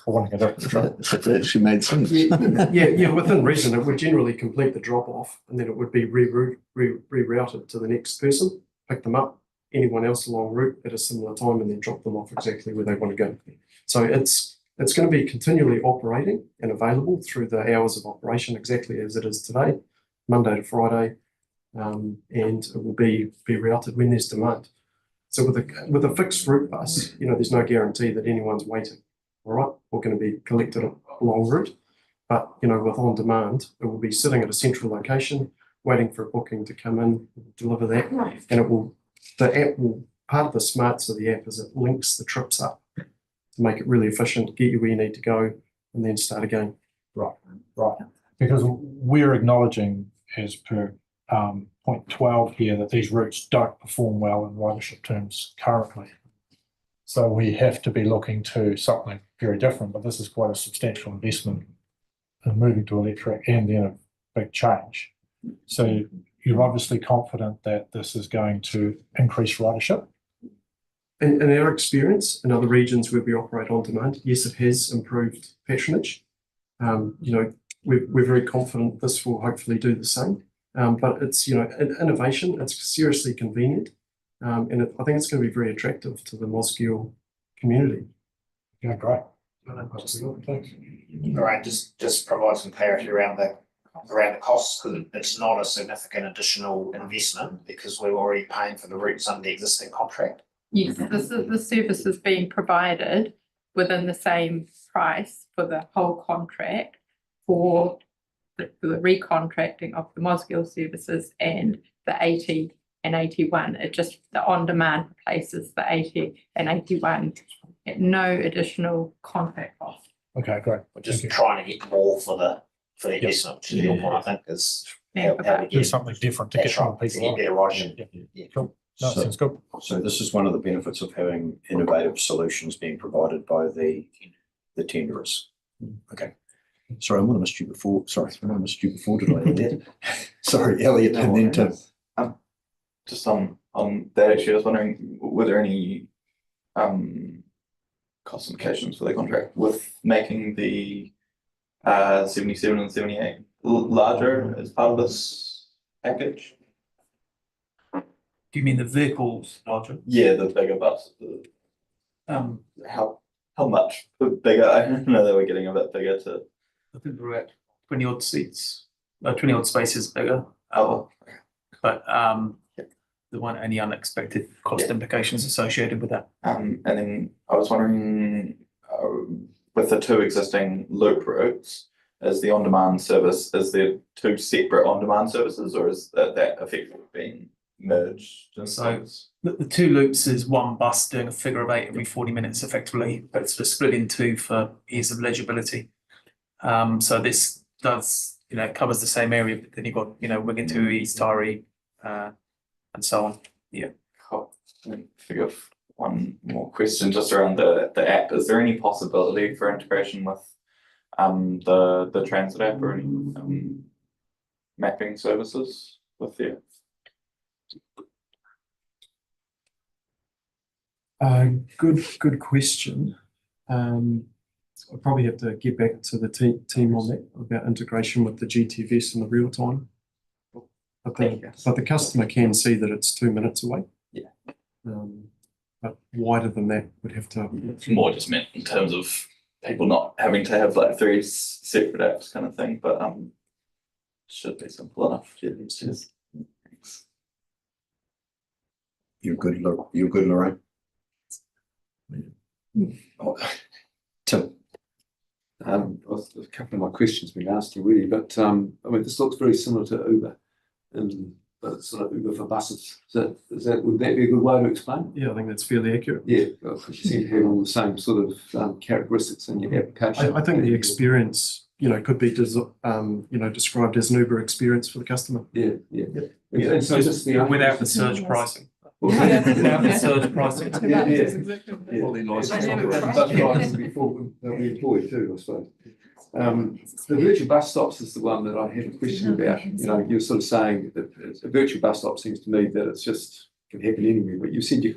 S7: or wanting a different trip.
S8: That actually made sense.
S12: Yeah, within reason, it would generally complete the drop off and then it would be rerouted to the next person, pick them up, anyone else along route at a similar time and then drop them off exactly where they want to go. So it's going to be continually operating and available through the hours of operation exactly as it is today, Monday to Friday, and it will be routed when there's demand. So with a fixed route bus, there's no guarantee that anyone's waiting. All right, we're going to be collected along route, but with on demand, it will be sitting at a central location, waiting for a booking to come in, deliver that, and the app will. Part of the smarts of the app is it links the trips up to make it really efficient, get you where you need to go, and then start again.
S7: Right. Because we're acknowledging as per point 12 here that these routes don't perform well in ridership terms currently. So we have to be looking to something very different, but this is quite a substantial investment in moving to electric and then a big change. So you're obviously confident that this is going to increase ridership?
S12: In our experience in other regions where we operate on demand, yes, it has improved patronage. We're very confident this will hopefully do the same. But it's, an innovation, it's seriously convenient. And I think it's going to be very attractive to the Mosgiel community.
S7: Yeah, great.
S9: Right, just provide some clarity around the costs, because it's not a significant additional investment because we're already paying for the routes under the existing contract.
S13: Yes, the service is being provided within the same price for the whole contract for the recontracting of the Mosgiel services and the 80 and 81. It just, the on-demand replaces the 80 and 81 at no additional contract cost.
S7: Okay, great.
S9: We're just trying to get more for the investment, which is your point, I think, is how we
S7: Do something different to get more
S9: to
S7: people
S9: get
S7: on.
S9: better ridership.
S7: Yeah. Cool. No, sounds good.
S1: So this is one of the benefits of having innovative solutions being provided by the tenderers. Okay. Sorry, I might have missed you before. Sorry, I missed you before, did I? Elliot? Sorry, Elliot, and then Tim.
S15: Just on that issue, I was wondering, were there any cost implications for the contract with making the 77 and 78 larger as part of this package?
S11: Do you mean the vehicles larger?
S15: Yeah, the bigger bus. How much bigger? I know they were getting a bit bigger to.
S11: I think we're at 20 odd seats, 20 odd spaces bigger. But there weren't any unexpected cost implications associated with that.
S15: And then I was wondering, with the two existing loop routes, is the on-demand service, is there two separate on-demand services, or is that effectively being merged?
S11: So the two loops is one bus doing a figure of 8 every 40 minutes effectively, but it's split in two for ease of legibility. So this does, covers the same area, but then you've got, Wigan East Taree, and so on. Yeah.
S15: Cool. And figure of one more question just around the app. Is there any possibility for integration with the transit app or any mapping services with the app?
S12: Good question. I'll probably have to get back to the team on that about integration with the GTFS in the real time. But the customer can see that it's 2 minutes away.
S15: Yeah.
S12: But wider than that would have to.
S15: It's more just meant in terms of people not having to have like 3 separate apps kind of thing, but should be simple enough. Cheers. Thanks.
S1: You're good, Lorraine. Oh, Tim.
S5: A couple of my questions have been asked already, but this looks very similar to Uber, but it's sort of Uber for buses. Would that be a good way to explain?
S12: Yeah, I think that's fairly accurate.
S5: Yeah, well, you seem to have all the same sort of characteristics in your application.
S12: I think the experience, could be described as an Uber experience for the customer.
S5: Yeah. And so just
S11: without the surge pricing. Without the surge pricing.
S5: Probably nice. Bus drivers before they'll be employed too, I suppose. The virtual bus stops is the one that I have a question about. You're sort of saying that a virtual bus stop seems to me that it's just can happen anywhere, but you said you'd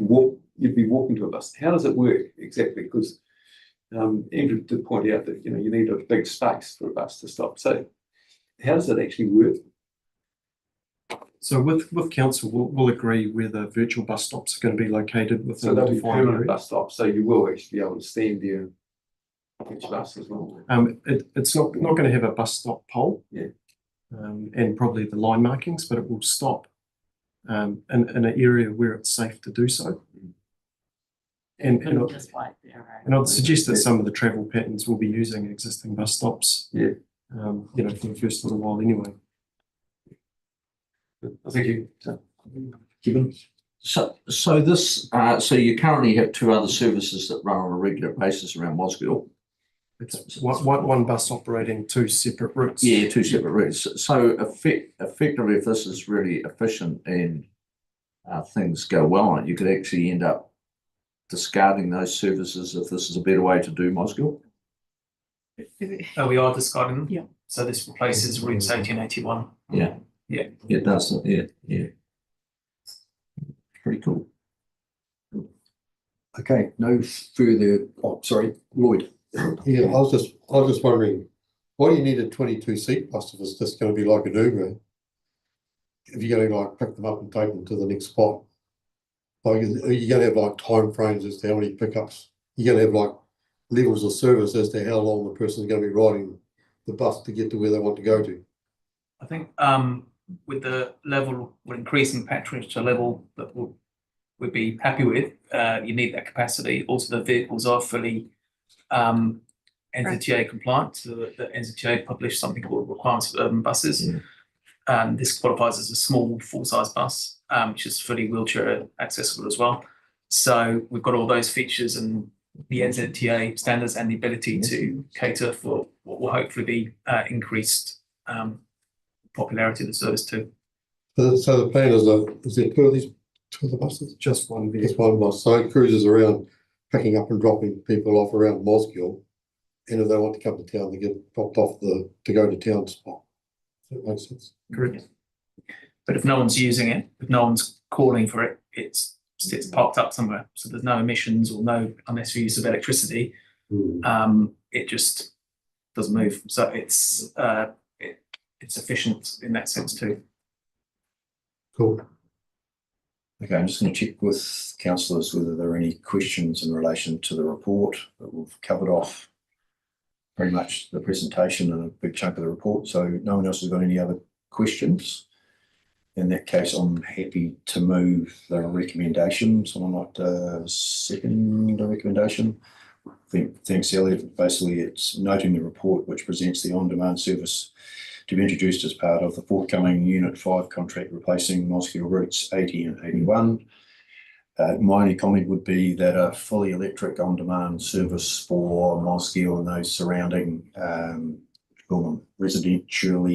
S5: be walking to a bus. How does it work exactly? Because Andrew did point out that you need a big space for a bus to stop. So how does it actually work?
S12: So with council, we'll agree where the virtual bus stops are going to be located
S8: So
S12: within
S8: there'll
S12: the
S8: be
S12: defined
S8: permanent
S12: area.
S8: bus stops, so you will actually be able to stand there each bus as well.
S12: It's not going to have a bus stop pole.
S8: Yeah.
S12: And probably the line markings, but it will stop in an area where it's safe to do so. And I'd suggest that some of the travel patterns will be using existing bus stops.
S8: Yeah.
S12: For the first little while anyway.
S8: Thank you. Kevin? So this, so you currently have two other services that run on a regular basis around Mosgiel.
S12: It's one bus operating two separate routes.
S8: Yeah, two separate routes. So effectively, if this is really efficient and things go well on it, you could actually end up discarding those services if this is a better way to do Mosgiel.
S11: We are discarding them.
S10: Yeah.
S11: So this replaces routes 80 and 81.
S8: Yeah.
S11: Yeah.
S8: It does. Yeah. Pretty cool.
S1: Okay, no further, sorry, Lloyd.
S16: Yeah, I was just wondering, why do you need a 22-seat bus if it's just going to be like an Uber? If you're going to like pick them up and take them to the next spot, like are you going to have like time frames as to how many pickups? You're going to have like levels of service as to how long the person is going to be riding the bus to get to where they want to go to.
S11: I think with the level, we're increasing patronage to a level that we'd be happy with. You need that capacity. Also, the vehicles are fully NZTA compliant. So the NZTA published something called requirements for urban buses. This qualifies as a small full-size bus, which is fully wheelchair accessible as well. So we've got all those features and the NZTA standards and the ability to cater for what will hopefully be increased popularity of the service too.
S16: So the plan is there two of the buses?
S12: Just one vehicle.
S16: Just one bus. So it cruises around picking up and dropping people off around Mosgiel. And if they want to come to town, they get dropped off to go to town spot. Does that make sense?
S11: Correct. But if no one's using it, if no one's calling for it, it sits parked up somewhere. So there's no emissions or no unnecessary use of electricity. It just doesn't move. So it's efficient in that sense too.
S16: Cool.
S1: Okay, I'm just going to check with councillors whether there are any questions in relation to the report, but we've covered off pretty much the presentation and a big chunk of the report. So no one else has got any other questions. In that case, I'm happy to move the recommendation. Someone like to second the recommendation? Thanks, Elliot. Basically, it's noting the report which presents the on-demand service to be introduced as part of the forthcoming Unit 5 contract replacing Mosgiel routes 80 and 81. My only comment would be that a fully electric on-demand service for Mosgiel and those surrounding residential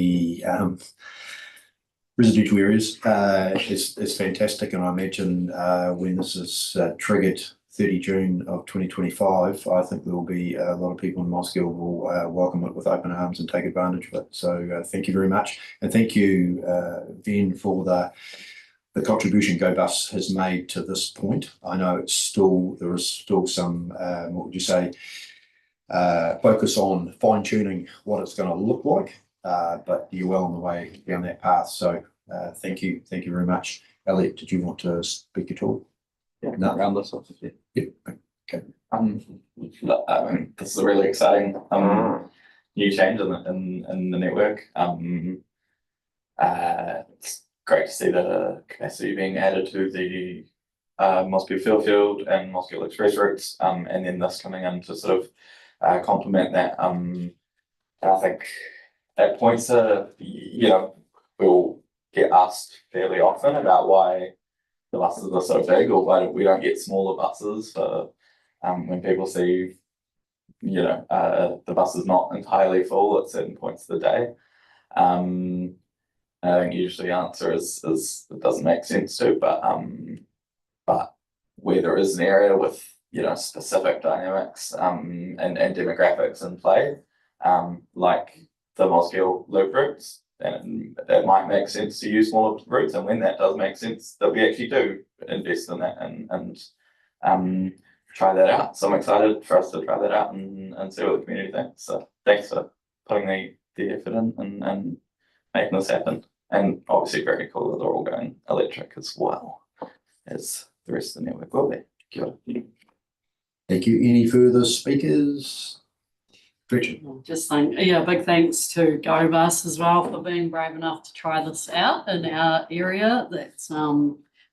S1: areas is fantastic, and I imagine when this is triggered 30 June of 2025, I think there will be a lot of people in Mosgiel will welcome it with open arms and take advantage of it. So thank you very much, and thank you, Ven, for the contribution GoBus has made to this point. I know there is still some what would you say, focus on fine tuning what it's going to look like, but you're well on the way down that path. So thank you very much. Elliot, did you want to speak at all?
S15: Yeah, no, around this sort of thing.
S1: Yeah. Okay.
S15: This is a really exciting new change in the network. It's great to see the capacity being added to the Mosgiel Fairfield and Mosgiel Express routes, and then this coming in to sort of complement that. I think at points we'll get asked fairly often about why the buses are so big, or why we don't get smaller buses for when people see the bus is not entirely full at certain points of the day. I think usually the answer is it doesn't make sense to, but where there is an area with specific dynamics and demographics in play, like the Mosgiel loop routes, then that might make sense to use smaller routes, and when that does make sense, that we actually do invest in that and try that out. So I'm excited for us to try that out and see what the community thinks. So thanks for putting the effort in and making this happen. And obviously very cool that they're all going electric as well as the rest of the network will be. Kia ora.
S1: Thank you. Any further speakers? Richard?
S17: Just big thanks to GoBus as well for being brave enough to try this out in our area. That's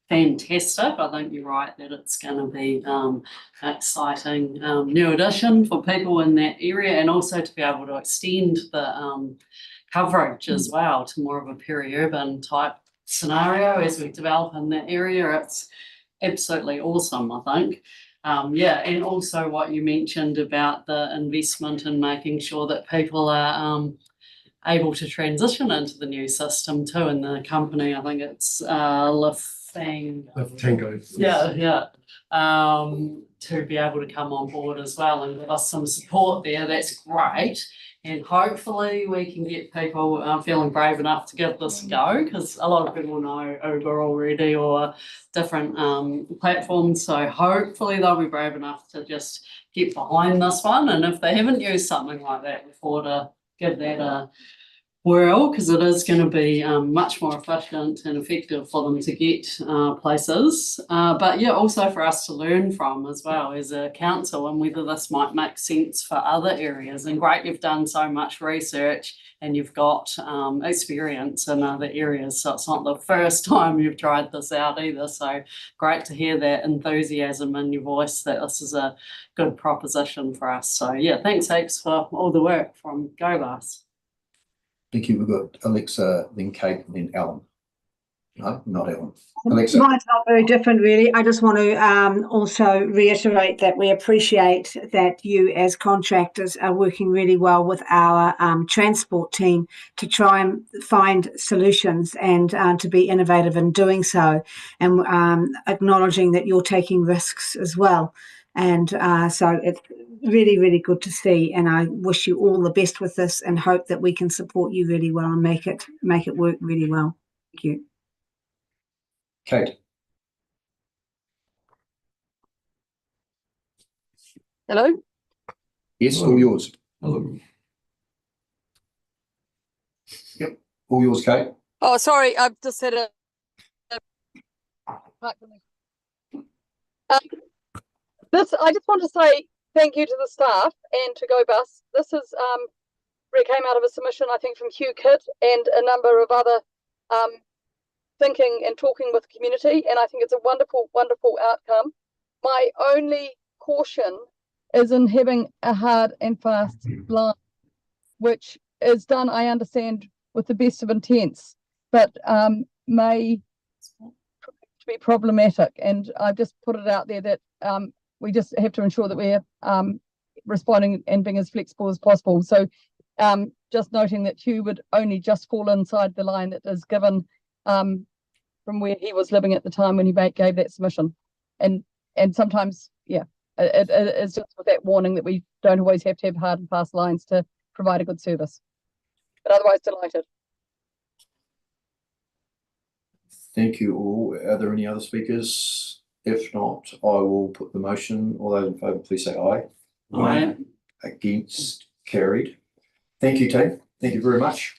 S17: fantastic. I think you're right that it's going to be an exciting new addition for people in that area, and also to be able to extend the coverage as well to more of a peri-urban type scenario as we develop in that area. It's absolutely awesome, I think. And also what you mentioned about the investment and making sure that people are able to transition into the new system too. In the company, I think it's
S12: Tango.
S17: To be able to come on board as well and give us some support there. That's great. And hopefully we can get people feeling brave enough to give this a go, because a lot of people know Uber already or different platforms. So hopefully they'll be brave enough to just get behind this one. And if they haven't used something like that before, to give that a whirl, because it is going to be much more efficient and effective for them to get places. But yeah, also for us to learn from as well as a council, and whether this might make sense for other areas. And great, you've done so much research and you've got experience in other areas. So it's not the first time you've tried this out either. So great to hear that enthusiasm in your voice that this is a good proposition for us. So yeah, thanks heaps for all the work from GoBus.
S1: Thank you. We've got Alexa, then Kate, then Alan. No, not Alan. Alexa.
S4: Mine's not very different, really. I just want to also reiterate that we appreciate that you as contractors are working really well with our transport team to try and find solutions and to be innovative in doing so, and acknowledging that you're taking risks as well. And so it's really, really good to see, and I wish you all the best with this and hope that we can support you really well and make it work really well. Thank you.
S1: Kate.
S6: Hello?
S1: Yes, all yours.
S8: Hello.
S1: Yep, all yours, Kate.
S6: Oh, sorry, I've just had a I just want to say thank you to the staff and to GoBus. This is came out of a submission, I think, from Hugh Kidd and a number of other thinking and talking with the community, and I think it's a wonderful, wonderful outcome. My only caution is in having a hard and fast line, which is done, I understand, with the best of intents, but may be problematic. And I've just put it out there that we just have to ensure that we're responding and being as flexible as possible. So just noting that Hugh would only just fall inside the line that is given from where he was living at the time when he gave that submission. And sometimes, yeah, it's just with that warning that we don't always have to have hard and fast lines to provide a good service. But otherwise, delighted.
S1: Thank you all. Are there any other speakers? If not, I will put the motion. All those in favour, please say aye.
S17: Aye.
S1: Against, carried. Thank you, team. Thank you very much.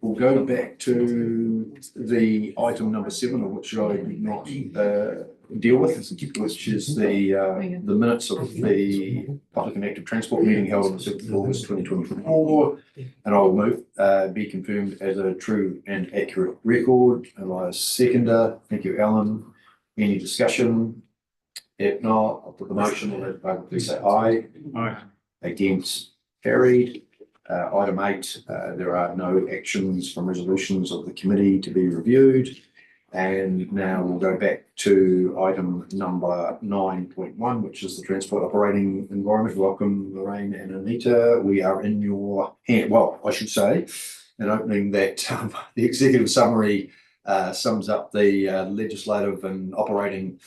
S1: We'll go back to the item number 7, which I did not deal with, which is the minutes of the public and active transport meeting held on the 7th of August 2024, and I will move be confirmed as a true and accurate record. And I seconder. Thank you, Alan. Any discussion? If not, I'll put the motion. All those in favour, please say aye.
S3: Aye.
S1: Against, carried. Item 8, there are no actions from resolutions of the committee to be reviewed. And now we'll go back to item number 9.1, which is the transport operating environment. Welcome, Lorraine and Anita. We are in your hand. Well, I should say, in opening that the executive summary sums up the legislative and operating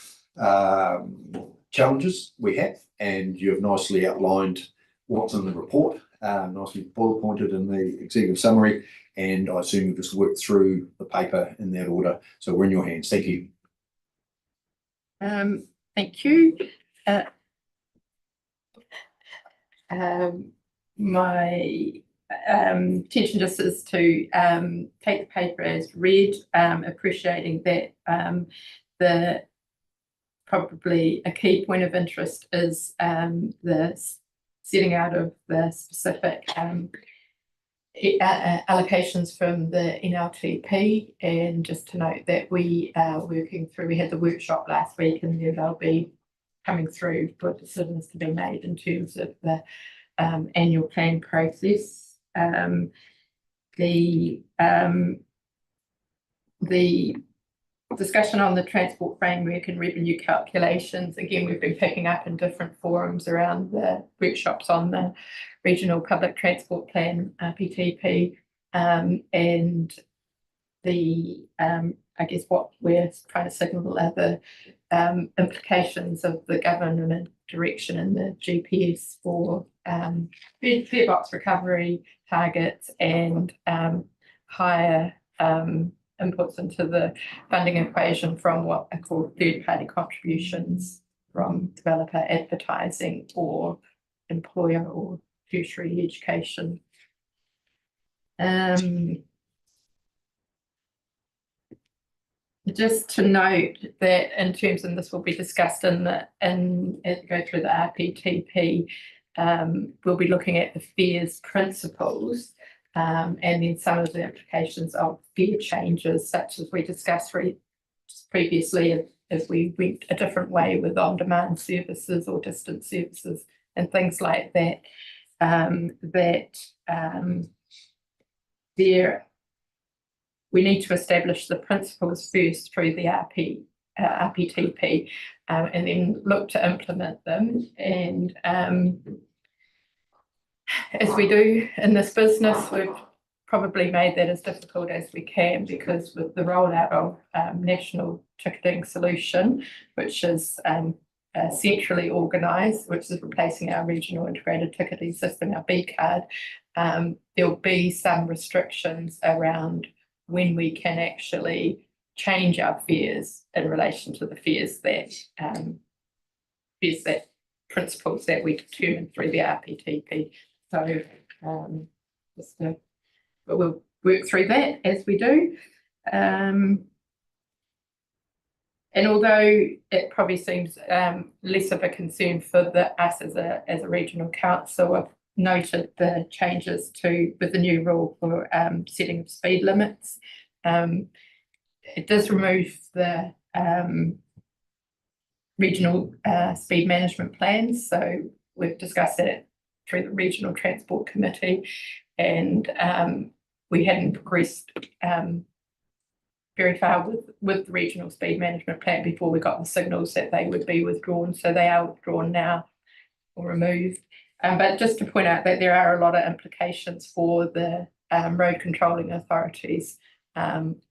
S1: challenges we have, and you have nicely outlined what's in the report. Nicely bullet pointed in the executive summary, and I assume you've just worked through the paper in that order. So we're in your hands. Thank you.
S13: Thank you. My intention just is to take the paper as read, appreciating that the probably a key point of interest is the setting out of the specific allocations from the NLTP, and just to note that we are working through, we had the workshop last week, and they'll be coming through for decisions to be made in terms of the annual plan process. The discussion on the transport framework and revenue calculations, again, we've been picking up in different forums around the workshops on the regional public transport plan, RPTP, and the I guess what we're trying to signal are the implications of the government direction and the GPS for fare box recovery targets and higher inputs into the funding equation from what are called third-party contributions from developer advertising or employer or tertiary education. Just to note that in terms, and this will be discussed as we go through the RPTP, we'll be looking at the fares principles, and then some of the implications of fare changes, such as we discussed previously, if we went a different way with on-demand services or distance services and things like that, we need to establish the principles first through the RPTP, and then look to implement them. And as we do in this business, we've probably made that as difficult as we can, because with the rollout of National Ticketing Solution, which is centrally organised, which is replacing our regional integrated ticketing system, our B-card, there'll be some restrictions around when we can actually change our fares in relation to the fares that principles that we determine through the RPTP. So but we'll work through that as we do. And although it probably seems less of a concern for us as a regional council, I've noted the changes with the new rule for setting of speed limits. It does remove the regional speed management plans. So we've discussed it through the Regional Transport Committee, and we hadn't progressed very far with the regional speed management plan before we got the signals that they would be withdrawn. So they are withdrawn now or removed. But just to point out that there are a lot of implications for the road controlling authorities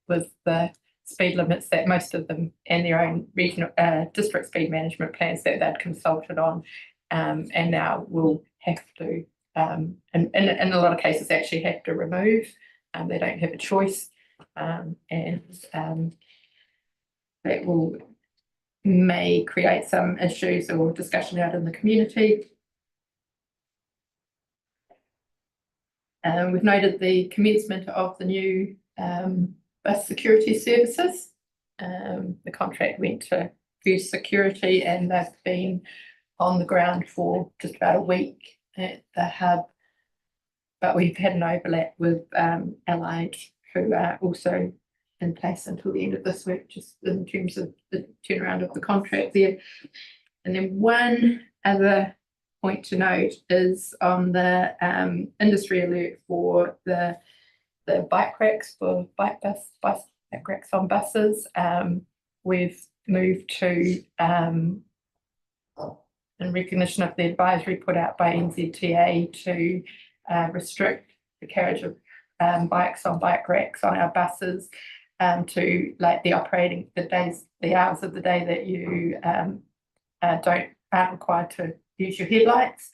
S13: with the speed limits that most of them and their own regional district speed management plans that they'd consulted on, and now will have to, in a lot of cases, actually have to remove. They don't have a choice, and that may create some issues or discussion out in the community. We've noted the commencement of the new bus security services. The contract went to First Security, and they've been on the ground for just about a week at the hub. But we've had an overlap with Allied, who are also in place until the end of this week, just in terms of the turnaround of the contract there. And then one other point to note is on the industry alert for the bike racks for bike racks on buses. We've moved to, in recognition of the advisory put out by NZTA, to restrict the carriage of bikes on bike racks on our buses to like the hours of the day that you aren't required to use your headlights.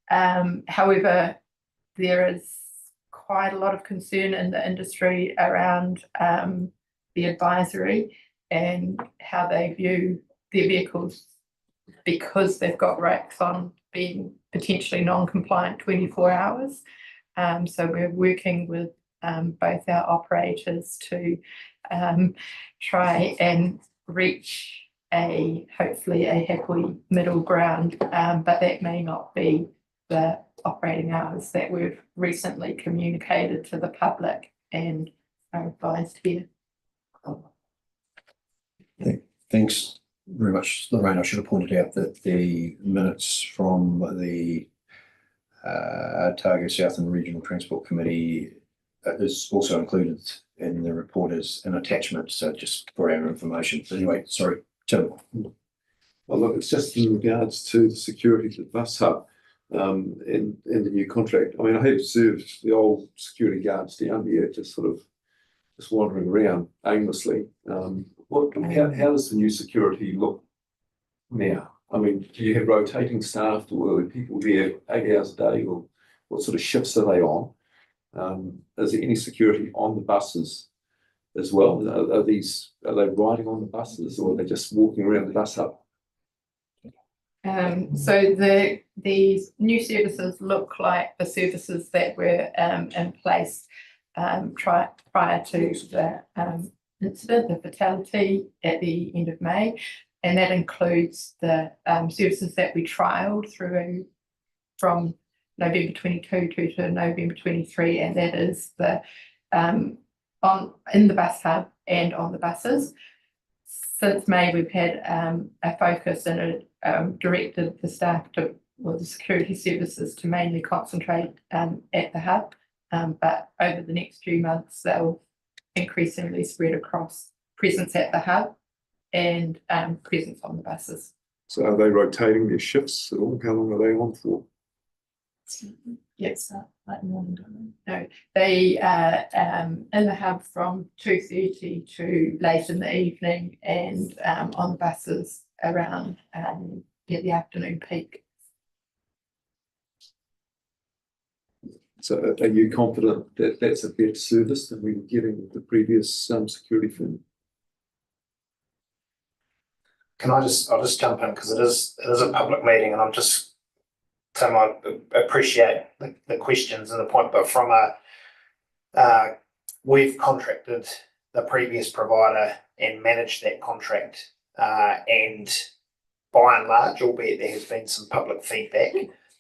S13: However, there is quite a lot of concern in the industry around the advisory and how they view their vehicles, because they've got racks on, being potentially non-compliant 24 hours. So we're working with both our operators to try and reach hopefully a happy middle ground, but that may not be the operating hours that we've recently communicated to the public and are advised here.
S1: Thanks very much, Lorraine. I should have pointed out that the minutes from the Otago Southern Regional Transport Committee is also included in the report as an attachment, so just for our information. But anyway, sorry, Tim.
S5: Well, look, it's just in regards to the security of the bus hub in the new contract. I mean, I have observed the old security guards down here just wandering around aimlessly. How does the new security look now? I mean, do you have rotating staff, or are people there 8 hours a day, or what sort of shifts are they on? Is there any security on the buses as well? Are they riding on the buses, or are they just walking around the bus hub?
S13: So these new services look like the services that were in place prior to the incident, the fatality at the end of May, and that includes the services that we trialled through from November 22 to November 23, and that is the in the bus hub and on the buses. Since May, we've had a focus and directed the staff the security services to mainly concentrate at the hub, but over the next few months, they'll increasingly spread across presence at the hub and presence on the buses.
S5: So are they rotating their shifts at all? How long are they on for?
S13: Yes, like morning. No, they are in the hub from 2:30 to late in the evening, and on the buses around the afternoon peak.
S5: So are you confident that that's a better service than we were getting with the previous security firm?
S9: I'll just jump in because it is a public meeting, and I'm just Tim, I appreciate the questions and the point, but from we've contracted the previous provider and managed that contract, and by and large, albeit there has been some public feedback,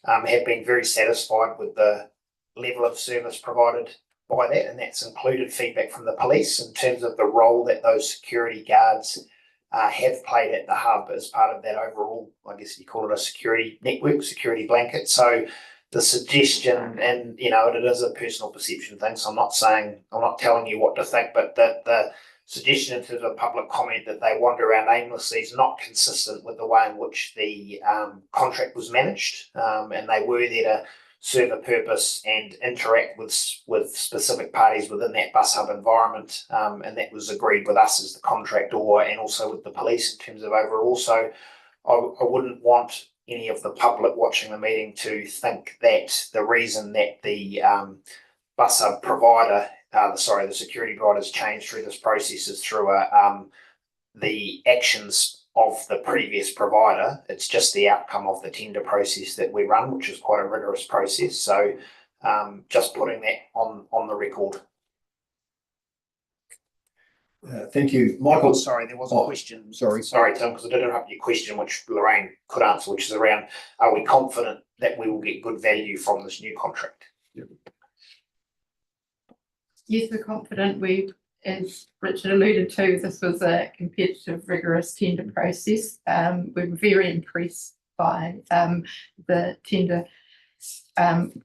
S9: have been very satisfied with the level of service provided by that, and that's included feedback from the police in terms of the role that those security guards have played at the hub as part of that overall, I guess you call it a security network, security blanket. So the suggestion, and it is a personal perception thing, so I'm not telling you what to think, but the suggestion in terms of public comment that they wander around aimlessly is not consistent with the way in which the contract was managed, and they were there to serve a purpose and interact with specific parties within that bus hub environment, and that was agreed with us as the contractor and also with the police in terms of overall. So I wouldn't want any of the public watching the meeting to think that the reason that the bus hub provider, the security provider's changed through this process is through the actions of the previous provider. It's just the outcome of the tender process that we run, which is quite a rigorous process. So just putting that on the record.
S1: Thank you, Michael.
S9: Sorry, there was a question.
S1: Sorry,
S9: Tim, because I did interrupt your question, which Lorraine could answer, which is around: are we confident that we will get good value from this new contract?
S13: Yes, we're confident. As Richard alluded to, this was a competitive, rigorous tender process. We were very impressed by the tender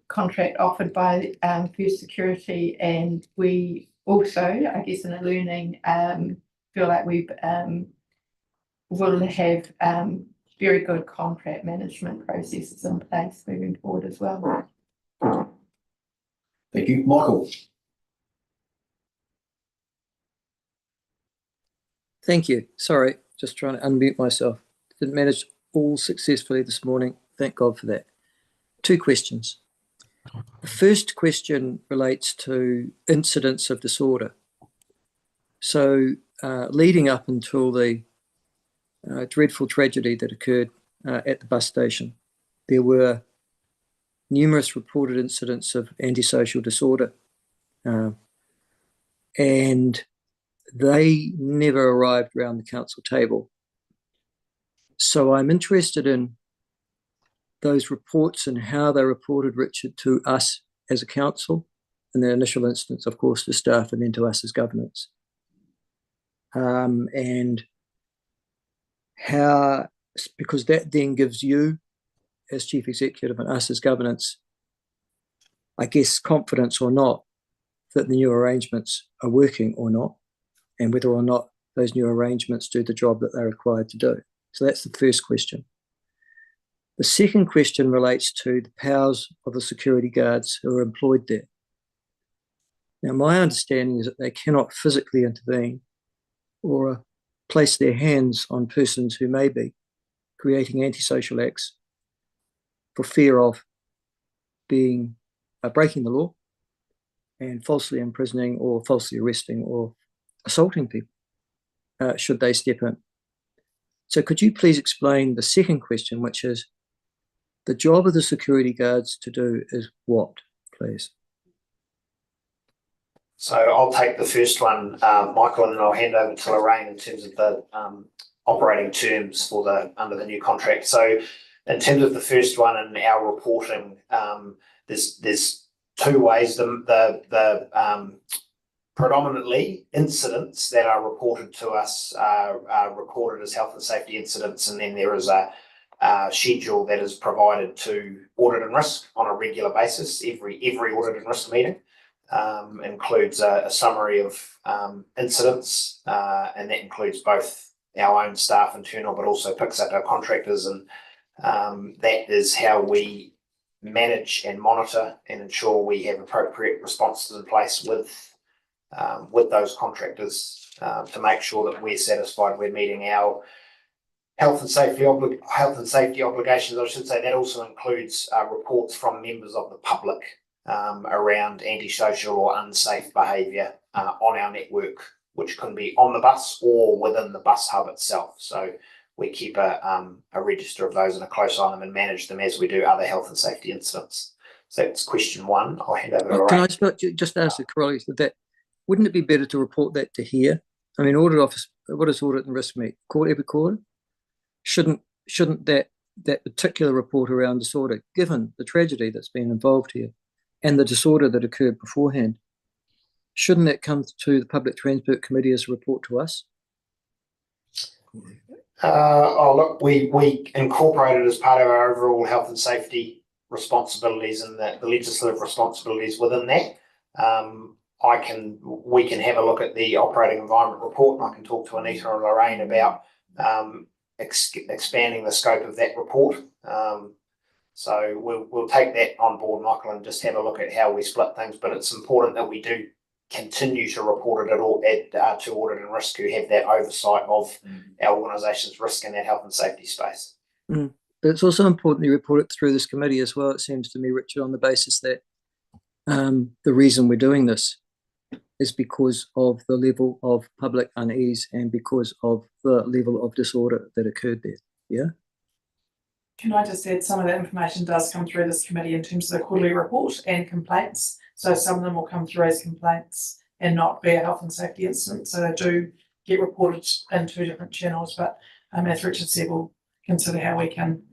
S13: contract offered by First Security, and we also, I guess, in a learning, feel like we will have very good contract management processes in place moving forward as well.
S1: Thank you, Michael.
S18: Thank you. Sorry, just trying to unmute myself. Didn't manage all successfully this morning. Thank God for that. 2 questions. The first question relates to incidents of disorder. So leading up until the dreadful tragedy that occurred at the bus station, there were numerous reported incidents of antisocial disorder, and they never arrived around the council table. So I'm interested in those reports and how they reported, Richard, to us as a council, in the initial instance, of course, to staff, and then to us as governance. And how, because that then gives you as chief executive and us as governance, I guess, confidence or not that the new arrangements are working or not, and whether or not those new arrangements do the job that they're required to do. So that's the first question. The second question relates to the powers of the security guards who are employed there. Now, my understanding is that they cannot physically intervene or place their hands on persons who may be creating antisocial acts for fear of being breaking the law and falsely imprisoning or falsely arresting or assaulting people should they step in. So could you please explain the second question, which is the job of the security guards to do is what, please?
S9: So I'll take the first one, Michael, and then I'll hand over to Lorraine in terms of the operating terms for the under the new contract. So in terms of the first one in our reporting, there's two ways. The predominantly incidents that are reported to us are recorded as health and safety incidents, and then there is a schedule that is provided to audit and risk on a regular basis. Every audit and risk meeting includes a summary of incidents, and that includes both our own staff internal, but also picks up our contractors, and that is how we manage and monitor and ensure we have appropriate responses in place with those contractors to make sure that we're satisfied we're meeting our health and safety obligations. I should say that also includes reports from members of the public around antisocial or unsafe behaviour on our network, which can be on the bus or within the bus hub itself. So we keep a register of those and a close eye on them and manage them as we do other health and safety incidents. So that's question one. I'll hand over to Lorraine.
S18: Can I just ask the corollary to that? Wouldn't it be better to report that to here? I mean, audit office, what does audit and risk meet? Every quarter? Shouldn't that particular report around disorder, given the tragedy that's been involved here and the disorder that occurred beforehand, shouldn't that come to the Public Transport Committee as a report to us?
S9: Look, we incorporate it as part of our overall health and safety responsibilities and the legislative responsibilities within that. We can have a look at the operating environment report, and I can talk to Anita or Lorraine about expanding the scope of that report. So we'll take that on board, Michael, and just have a look at how we split things. But it's important that we do continue to report it to audit and risk, who have that oversight of our organisation's risk in that health and safety space.
S18: But it's also important you report it through this committee as well, it seems to me, Richard, on the basis that the reason we're doing this is because of the level of public unease and because of the level of disorder that occurred there. Yeah.
S10: Can I just add, some of that information does come through this committee in terms of the quarterly report and complaints. So some of them will come through as complaints and not be a health and safety incident. So they do get reported in two different channels. But as Richard said, we'll consider how we can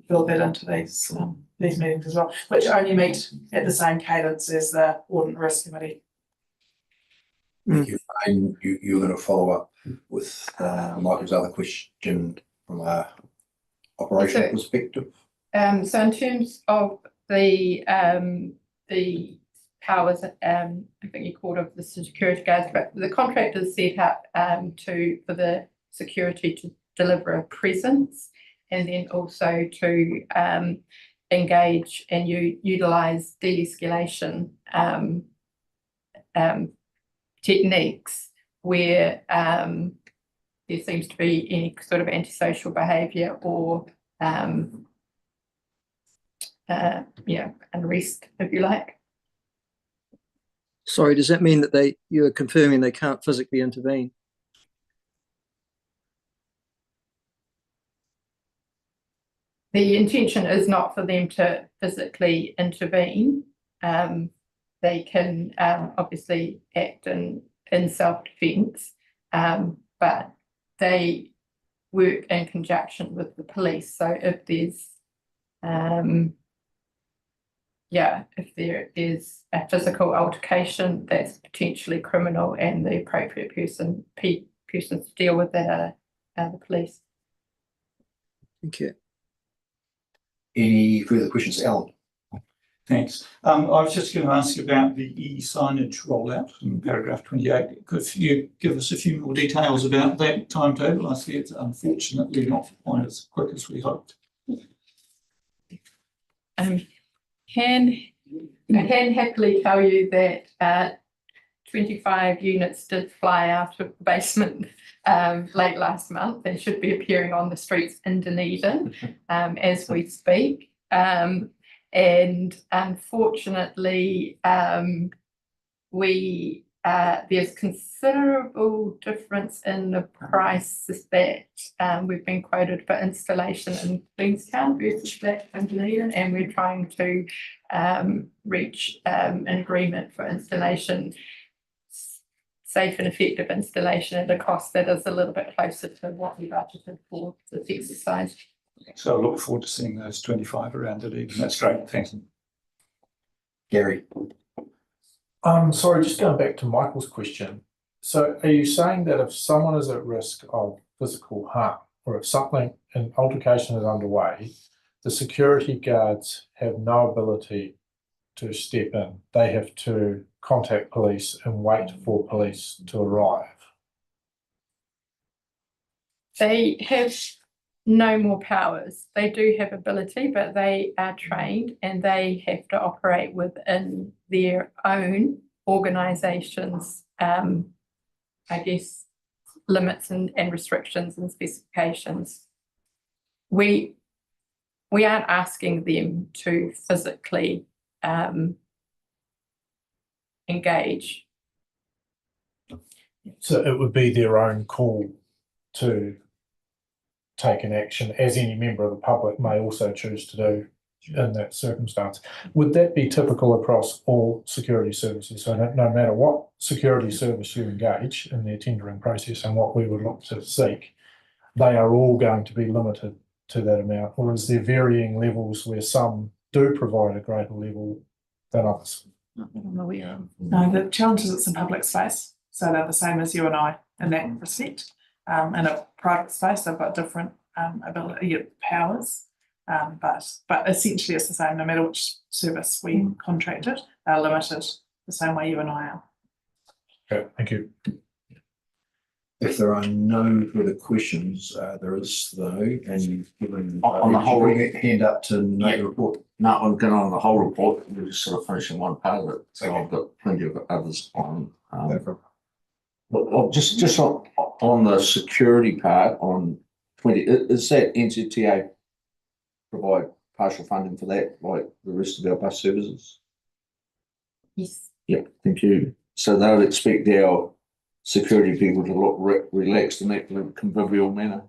S10: build that into these meetings as well, which only meet at the same cadence as the Audit and Risk Committee.
S1: Thank you. And you're going to follow up with Michael's other question from a operational perspective.
S13: So in terms of the powers, I think you called it the security guards, but the contract is set up for the security to deliver a presence, and then also to engage and utilise de-escalation techniques where there seems to be any sort of antisocial behaviour or unrest, if you like.
S18: Sorry, does that mean that you are confirming they can't physically intervene?
S13: the intention is not for them to physically intervene. They can obviously act in self-defense, but they work in conjunction with the police. So if there's if there is a physical altercation that's potentially criminal, and the appropriate persons to deal with that are the police.
S18: Thank you.
S1: Any further questions, Alan?
S3: Thanks. I was just going to ask about the e-signage rollout in paragraph 28. Could you give us a few more details about that timetable? I see it's unfortunately not quite as quick as we hoped.
S13: I can happily tell you that 25 units did fly out of the basement late last month and should be appearing on the streets in Dunedin as we speak. And unfortunately, there's considerable difference in the prices that we've been quoted for installation in Queenstown versus that in Dunedin, and we're trying to reach an agreement for installation, safe and effective installation at a cost that is a little bit closer to what we budgeted for this exercise.
S3: So I look forward to seeing those 25 around it. That's great. Thanks.
S1: Gary.
S7: Sorry, just going back to Michael's question. So are you saying that if someone is at risk of physical harm, or if an altercation is underway, the security guards have no ability to step in? They have to contact police and wait for police to arrive?
S13: They have no more powers. They do have ability, but they are trained and they have to operate within their own organisations, I guess, limits and restrictions and specifications. We aren't asking them to physically engage.
S7: So it would be their own call to take an action, as any member of the public may also choose to do in that circumstance. Would that be typical across all security services? So no matter what security service you engage in their tendering process and what we would look to seek, they are all going to be limited to that amount? Or is there varying levels where some do provide a greater level than others?
S10: No, the challenge is it's in public space, so they're the same as you and I in that respect. In a private space, they've got different powers, but essentially it's the same. No matter which service we contracted, they're limited the same way you and I are.
S7: Okay, thank you.
S1: If there are no further questions, there is though, and you've given
S8: on the whole
S1: hand up to note the report.
S8: No, I'm going on the whole report. We're just sort of finishing one part of it, so I've got plenty of others on. Well, just on the security part on 20, is that NZTA provide partial funding for that, like the rest of our bus services?
S13: Yes.
S8: Yeah, thank you. So they would expect our security people to look relaxed in that convivial manner,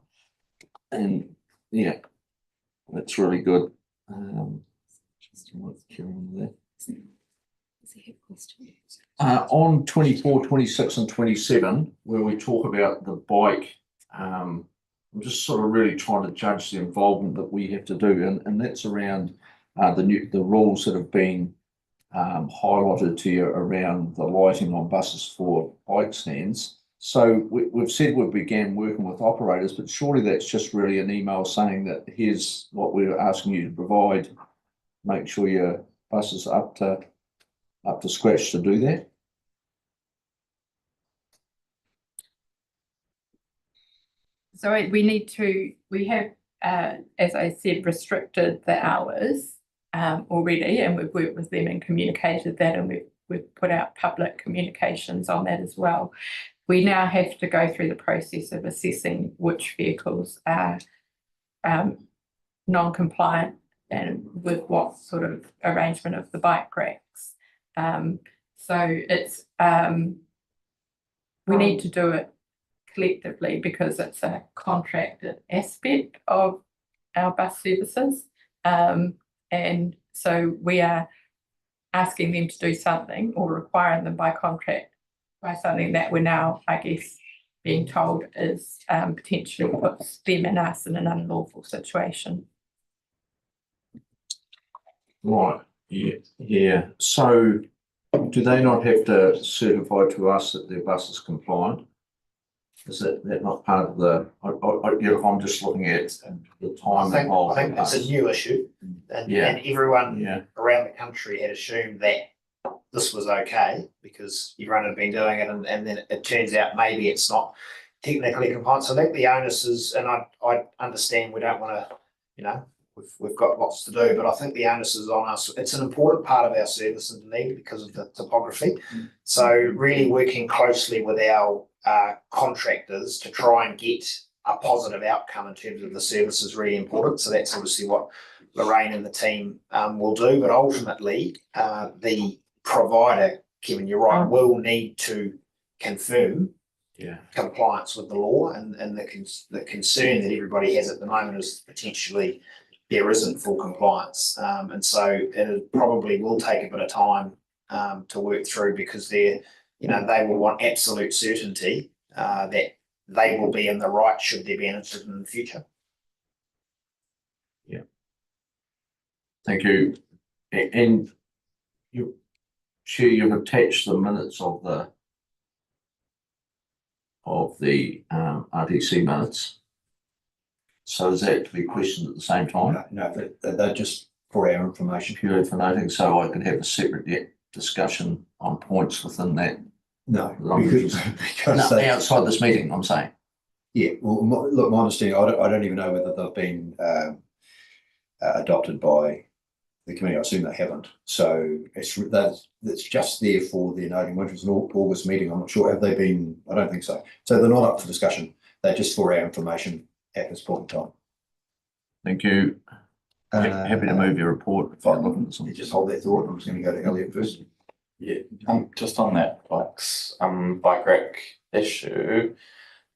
S8: and yeah, that's really good. On 24, 26 and 27, where we talk about the bike, I'm just sort of really trying to judge the involvement that we have to do, and that's around the rules that have been highlighted to you around the lighting on buses for bike stands. So we've said we began working with operators, but surely that's just really an email saying that here's what we're asking you to provide. Make sure your bus is up to scratch to do that.
S13: So we have, as I said, restricted the hours already, and we've worked with them and communicated that, and we've put out public communications on that as well. We now have to go through the process of assessing which vehicles are non-compliant and with what sort of arrangement of the bike racks. So it's we need to do it collectively because it's a contracted aspect of our bus services. And so we are asking them to do something or requiring them by contract by something that we're now, I guess, being told is potentially puts them and us in an unlawful situation.
S8: Right, yeah. So do they not have to certify to us that their bus is compliant? Is that not part of the, I'm just looking at the time involved.
S9: I think it's a new issue, and everyone around the country had assumed that this was okay because everyone had been doing it, and then it turns out maybe it's not technically compliant. So I think the onus is, and I understand we don't want to, we've got lots to do, but I think the onus is on us. It's an important part of our service in Dunedin because of the topography. So really working closely with our contractors to try and get a positive outcome in terms of the service is really important. So that's obviously what Lorraine and the team will do. But ultimately, the provider, Kevin, you're right, will need to confirm compliance with the law, and the concern that everybody has at the moment is potentially there isn't full compliance. And so it probably will take a bit of time to work through, because they will want absolute certainty that they will be in the right should there be an incident in the future.
S8: Yeah. Thank you. And you've attached the minutes of the RTC minutes. So is that to be questioned at the same time?
S1: No, they're just for our information.
S8: Purely for noting, so I can have a separate discussion on points within that.
S1: No,
S8: because outside this meeting, I'm saying.
S1: Yeah, well, my understanding, I don't even know whether they've been adopted by the committee. I assume they haven't. So it's just there for the noting, which was an August meeting. I'm not sure. Have they been? I don't think so. So they're not up for discussion. They're just for our information at this point in time.
S8: Thank you. Happy to move your report.
S1: You just hold that thought. I'm just going to go to Elliot first.
S15: Yeah, just on that bike rack issue,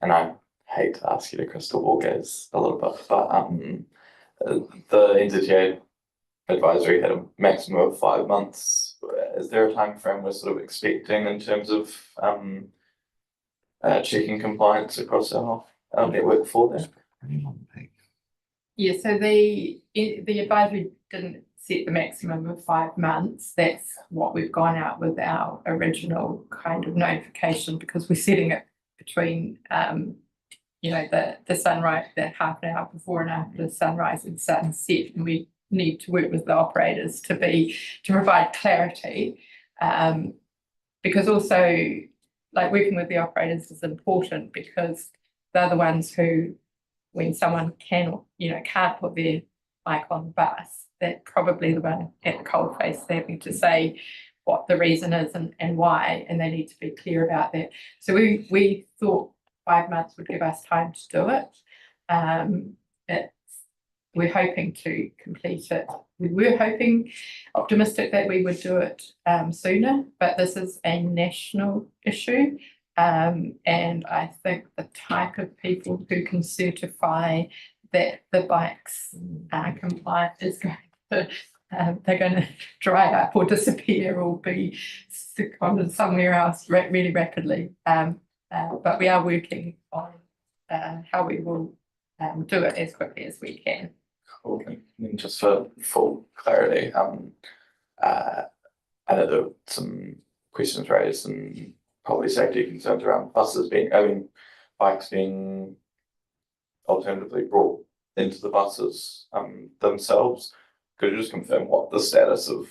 S15: and I hate to ask you to crystal ball gaze a little bit, but the NZTA advisory had a maximum of 5 months. Is there a time frame we're sort of expecting in terms of checking compliance across our network for that?
S13: Yeah, so the advisory didn't set the maximum of 5 months. That's what we've gone out with our original kind of notification, because we're setting it between the sunrise, the half an hour before and after sunrise and sunset, and we need to work with the operators to provide clarity, because also like working with the operators is important, because they're the ones who, when someone can't put their bike on the bus, they're probably the one at the coalface having to say what the reason is and why, and they need to be clear about that. So we thought 5 months would give us time to do it. We're hoping to complete it. We were optimistic that we would do it sooner, but this is a national issue. And I think the type of people who can certify that the bikes are compliant is going to, they're going to dry up or disappear or be seconded somewhere else really rapidly. But we are working on how we will do it as quickly as we can.
S15: Cool. And just for full clarity, I know there were some questions raised and probably safety concerns around bikes being alternatively brought into the buses themselves. Could you just confirm what the status of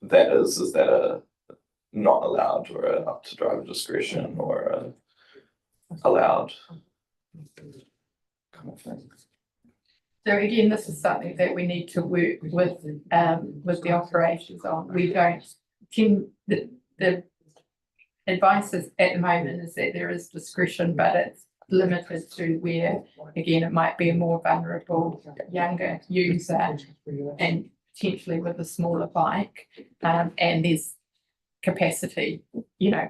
S15: that is? Is that a not allowed, or a up to driver discretion, or a allowed kind of thing?
S13: So again, this is something that we need to work with the operators on. We don't the advice is, at the moment, is that there is discretion, but it's limited to where, again, it might be a more vulnerable younger user and potentially with a smaller bike, and there's capacity,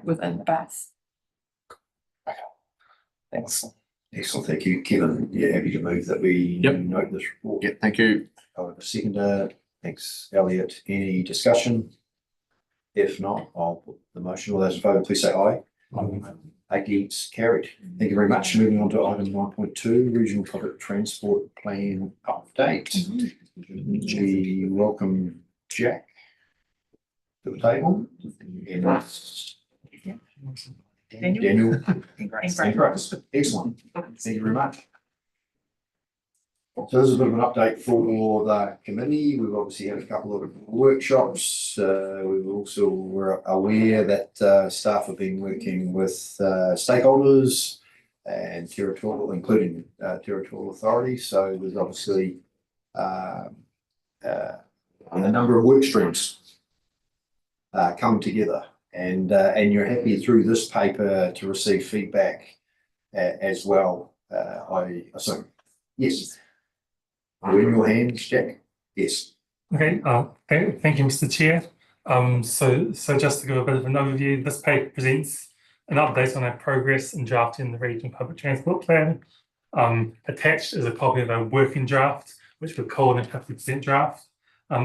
S13: within the bus.
S15: Okay, thanks.
S1: Excellent, thank you, Kevin. Yeah, happy to move that we note this report.
S8: Yeah, thank you.
S1: Seconder, thanks, Elliot. Any discussion? If not, I'll put the motion. All those in favour, please say aye. Against, carried. Thank you very much. Moving on to item 9.2, Regional Public Transport Plan Update. We welcome Jack to the table. And Daniel. Excellent. Thank you very much. So this is a bit of an update for the committee. We've obviously had a couple of workshops. We're aware that staff have been working with stakeholders and territorial, including territorial authorities. So there's obviously a number of work streams come together, and you're happy through this paper to receive feedback as well. I assume. Yes. Are in your hands, Jack? Yes.
S19: Okay, thank you, Mr. Chair. So just to give a bit of an overview, this paper presents an update on our progress in drafting the Regional Public Transport Plan. Attached is a copy of our working draft, which we're calling a 50% draft.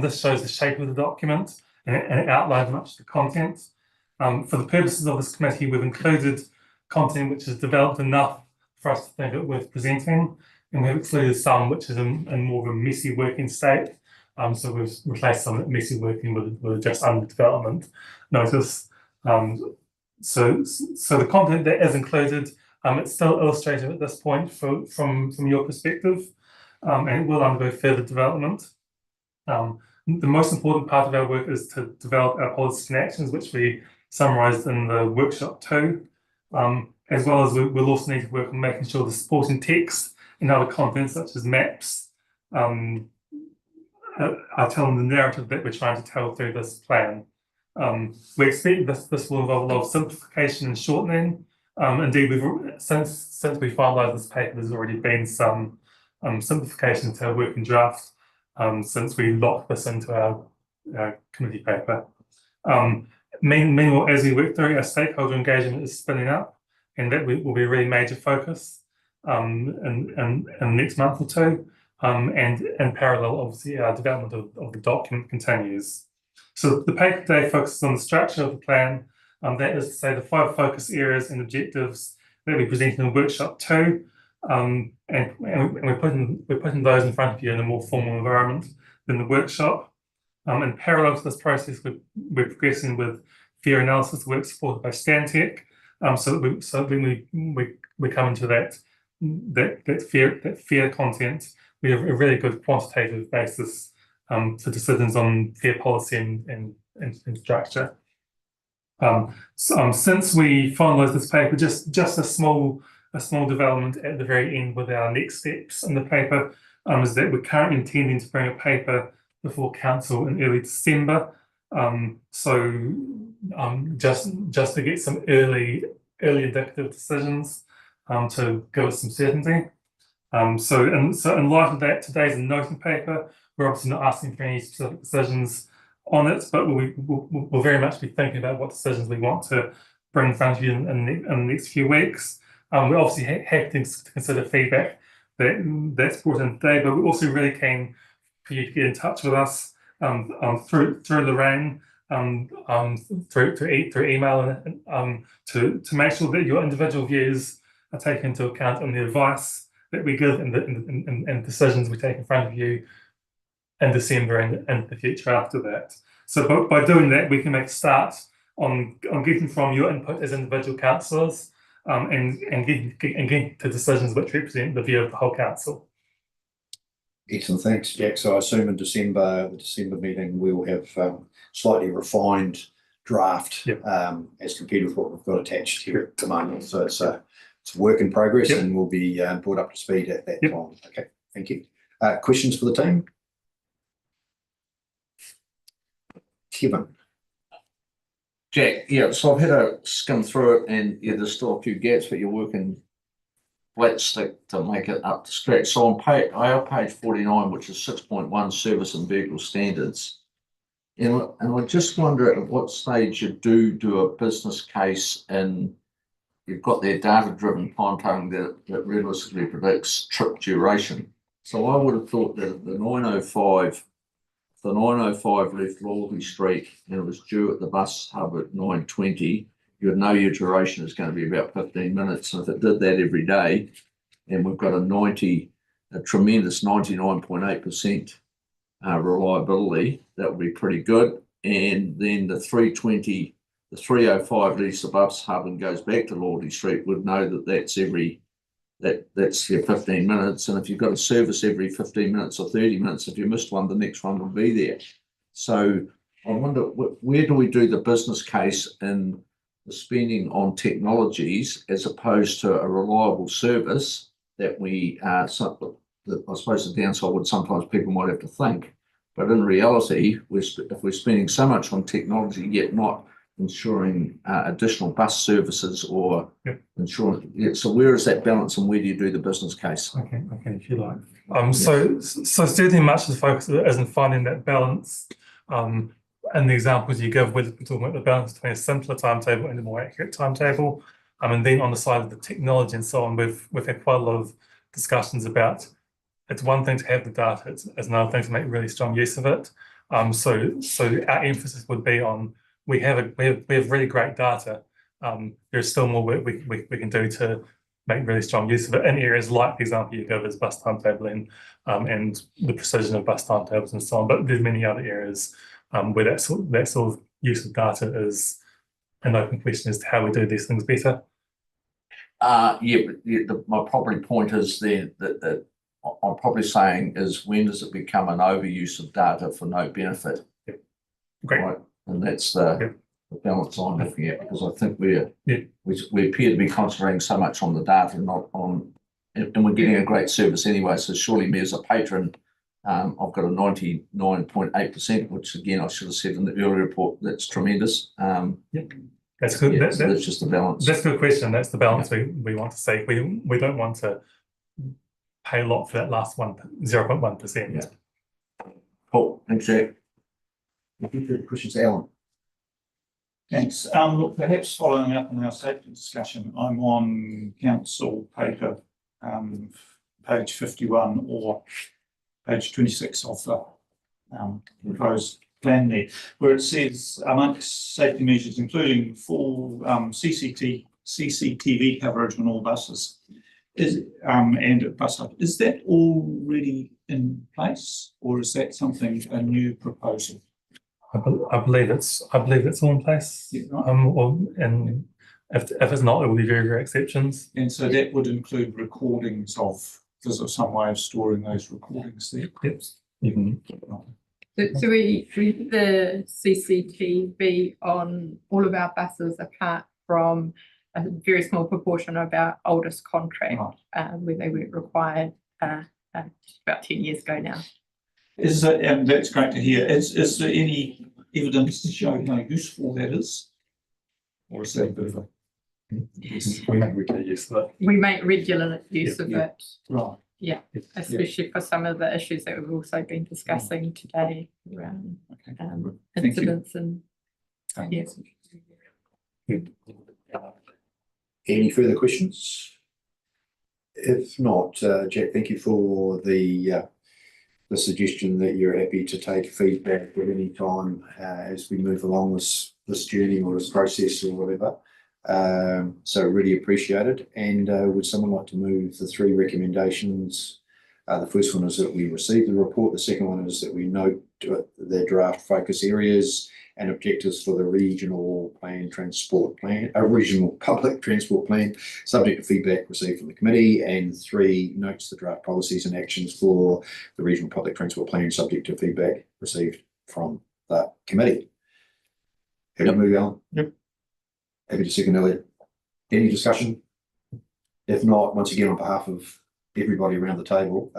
S19: This shows the shape of the document and it outlines much of the content. For the purposes of this committee, we've included content which is developed enough for us to think it worth presenting, and we've excluded some which is in more of a messy working state. So we've replaced some messy working with just under development notice. So the content that is included, it's still illustrative at this point from your perspective, and it will undergo further development. The most important part of our work is to develop our policies and actions, which we summarised in the workshop 2, as well as we'll also need to work on making sure the supporting text and other content such as maps are telling the narrative that we're trying to tell through this plan. We expect this will involve a lot of simplification and shortening. Indeed, since we finalised this paper, there's already been some simplification to our working draft since we locked this into our committee paper. Meanwhile, as we work through, our stakeholder engagement is spinning up, and that will be a really major focus in the next month or two. And in parallel, obviously, our development of the document continues. So the paper today focuses on the structure of the plan. That is to say, the 5 focus areas and objectives that we presented in workshop 2. And we're putting those in front of you in a more formal environment than the workshop. In parallel to this process, we're progressing with fear analysis work supported by Stantec. So when we come into that fear content, we have a really good quantitative basis for decisions on fear policy and structure. Since we finalised this paper, just a small development at the very end with our next steps in the paper is that we're currently intending to bring a paper before council in early December. Just to get some early indicative decisions to give us some certainty. So in light of that, today's a noting paper. We're obviously not asking for any specific decisions on it, but we'll very much be thinking about what decisions we want to bring in front of you in the next few weeks. We're obviously happy to consider feedback that's brought in today, but we're also really keen for you to get in touch with us through Lorraine, through email, to make sure that your individual views are taken into account in the advice that we give and decisions we take in front of you in December and the future after that. So by doing that, we can make a start on getting from your input as individual councillors and getting to decisions which represent the view of the whole council.
S1: Excellent, thanks, Jack. So I assume in the December meeting, we will have slightly refined draft as compared with what we've got attached here at the moment. So it's a work in progress and will be brought up to speed at that time. Okay, thank you. Questions for the team? Kevin.
S8: Jack, yeah, so I've had a skim through it, and there's still a few gaps, but you're working flat stick to make it up to scratch. So on page 49, which is 6.1 service and vehicle standards, and I just wonder at what stage you do a business case in you've got their data-driven timetabling that realistically predicts trip duration. So I would have thought that the 9:05 left Lawley Street and it was due at the bus hub at 9:20, you would know your duration is going to be about 15 minutes. And if it did that every day, and we've got a tremendous 99.8% reliability, that would be pretty good. And then the 3:20, the 3:05 leaves the bus hub and goes back to Lawley Street would know that that's your 15 minutes. And if you've got a service every 15 minutes or 30 minutes, if you missed one, the next one will be there. So I wonder, where do we do the business case in the spending on technologies as opposed to a reliable service that I suppose the downside would sometimes people might have to think, but in reality, if we're spending so much on technology yet not ensuring additional bus services or ensuring, so where is that balance and where do you do the business case?
S19: Okay, if you like. So certainly much of the focus is in finding that balance. And the examples you give, we're talking about the balance between a simpler timetable and a more accurate timetable. And then on the side of the technology and so on, we've had quite a lot of discussions about it's one thing to have the data, it's another thing to make really strong use of it. So our emphasis would be on we have really great data. There's still more work we can do to make really strong use of it in areas like the example you give is bus timetabling and the precision of bus timetables and so on. But there's many other areas where that sort of use of data is an open question as to how we do these things better.
S8: My probably point is there that I'm probably saying is when does it become an overuse of data for no benefit?
S19: Great.
S8: Right? And that's the balance I'm looking at, because I think we appear to be concentrating so much on the data, not on, and we're getting a great service anyway. So surely me as a patron, I've got a 99.8%, which again I should have said in the earlier report. That's tremendous.
S19: That's good.
S8: So that's just the balance.
S19: That's a good question. That's the balance we want to see. We don't want to pay a lot for that last 0.1%.
S8: Yeah. Cool. Thanks, Jack. Questions, Alan?
S3: Thanks. Look, perhaps following up on our safety discussion, I'm on council paper, page 51 or page 26 of the proposed plan there, where it says amongst safety measures, including full CCTV coverage on all buses, and at bus hub. Is that already in place, or is that something a new proposal?
S19: I believe it's all in place. And if it's not, there will be very exceptions.
S3: And so that would include recordings of. Is there some way of storing those recordings there?
S19: Yep.
S13: So we do the CCTV on all of our buses apart from a very small proportion of our oldest contract, where they were required about 10 years ago now.
S3: Is that, and that's great to hear. Is there any evidence to show how useful that is? Or is that a bit of a...
S19: We make regular use of it.
S13: We make regular use of it.
S3: Right.
S13: Yeah, especially for some of the issues that we've also been discussing today around incidents and yes.
S1: Any further questions? If not, Jack, thank you for the suggestion that you're happy to take feedback at any time as we move along this journey or this process or whatever. So really appreciate it. And would someone like to move the three recommendations? The first one is that we receive the report. The second one is that we note the draft focus areas and objectives for the regional regional public transport plan, subject to feedback received from the committee. And 3, notes the draft policies and actions for the regional public transport plan, subject to feedback received from the committee. Happy to move, Alan?
S3: Yep.
S1: Happy to second, Elliot. Any discussion? If not, once again, on behalf of everybody around the table,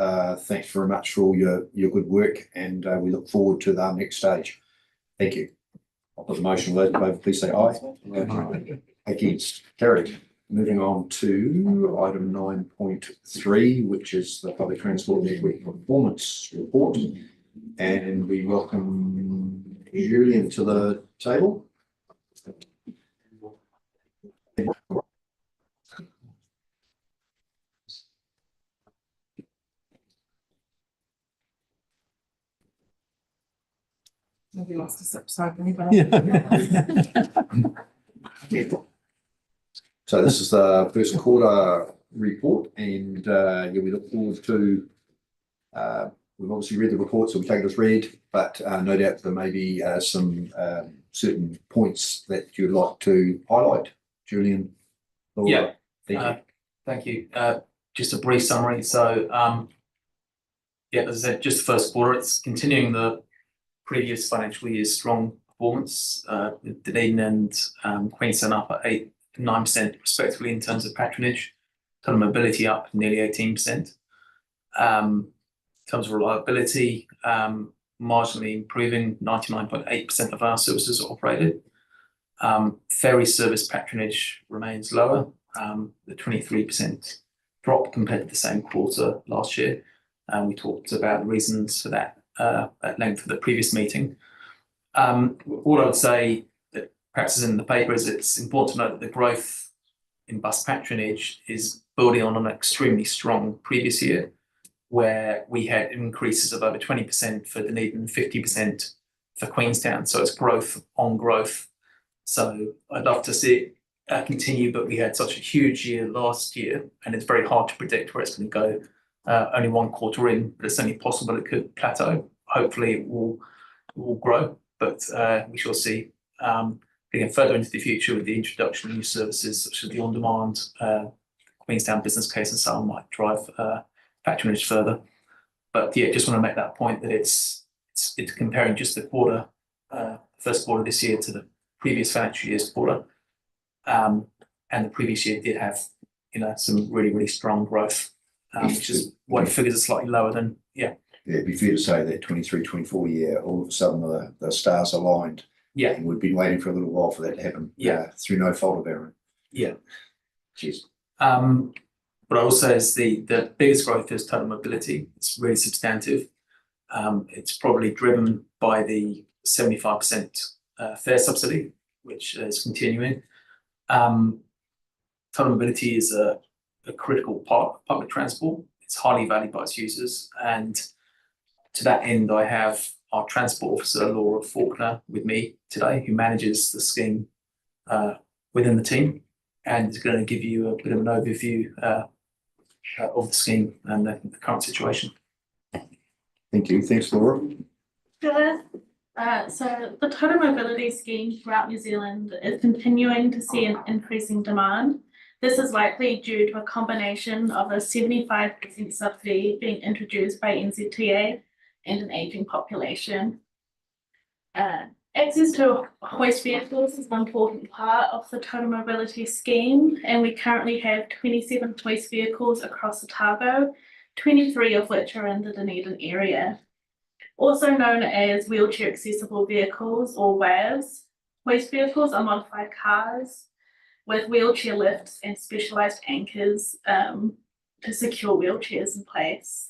S1: thanks very much for all your good work, and we look forward to the next stage. Thank you. I'll put the motion. Those in favour, please say aye. Aye. Against? Carried. Moving on to item 9.3, which is the public transport network performance report, and we welcome Julian to the table.
S10: Nobody wants to sit beside me, but.
S1: So this is the first quarter report and yeah, we look forward to we've obviously read the report, so we take it as read, but no doubt there may be some certain points that you'd like to highlight, Julian. Laura.
S11: Yeah.
S1: Thank you.
S11: Thank you. Just a brief summary. So, yeah, as I said, just the first quarter, it's continuing the previous financial year's strong performance, with Dunedin and Queensland up at 8% and 9% respectively in terms of patronage. Total mobility up nearly 18%. In terms of reliability, marginally improving, 99.8% of our services are operated. Ferry service patronage remains lower, the 23% drop compared to the same quarter last year. We talked about the reasons for that at length at the previous meeting. All I would say that perhaps is in the paper is it's important to note that the growth in bus patronage is building on an extremely strong previous year, where we had increases of over 20% for Dunedin, 50% for Queenstown. So it's growth on growth. So I'd love to see it continue, but we had such a huge year last year, and it's very hard to predict where it's going to go. Only one quarter in, but it's only possible it could plateau. Hopefully it will grow, but we shall see. Getting further into the future with the introduction of new services such as the on-demand Queenstown business case and so on might drive patronage further. But yeah, just want to make that point that it's comparing just the quarter, first quarter this year to the previous financial year's quarter. And the previous year did have, some really strong growth, which is why figures are slightly lower than, yeah.
S1: Yeah, it'd be fair to say that 23-24 year, all of a sudden the stars aligned.
S11: Yeah.
S1: And we've been waiting for a little while for that to happen.
S11: Yeah.
S1: Through no fault of our own.
S11: Yeah.
S1: Cheers.
S11: What I will say is the biggest growth is total mobility. It's really substantive. It's probably driven by the 75% fare subsidy, which is continuing. Total mobility is a critical part of public transport. It's highly valued by its users, and to that end, I have our transport officer, Laura Faulkner, with me today, who manages the scheme within the team, and is going to give you a bit of an overview of the scheme and the current situation.
S1: Thank you. Thanks, Laura.
S20: Sure. So the total mobility scheme throughout New Zealand is continuing to see an increasing demand. This is likely due to a combination of a 75% subsidy being introduced by NZTA and an ageing population. Access to hoist vehicles is an important part of the total mobility scheme, and we currently have 27 hoist vehicles across Otago, 23 of which are in the Dunedin area. Also known as wheelchair accessible vehicles or WAVs, hoist vehicles are modified cars with wheelchair lifts and specialised anchors to secure wheelchairs in place.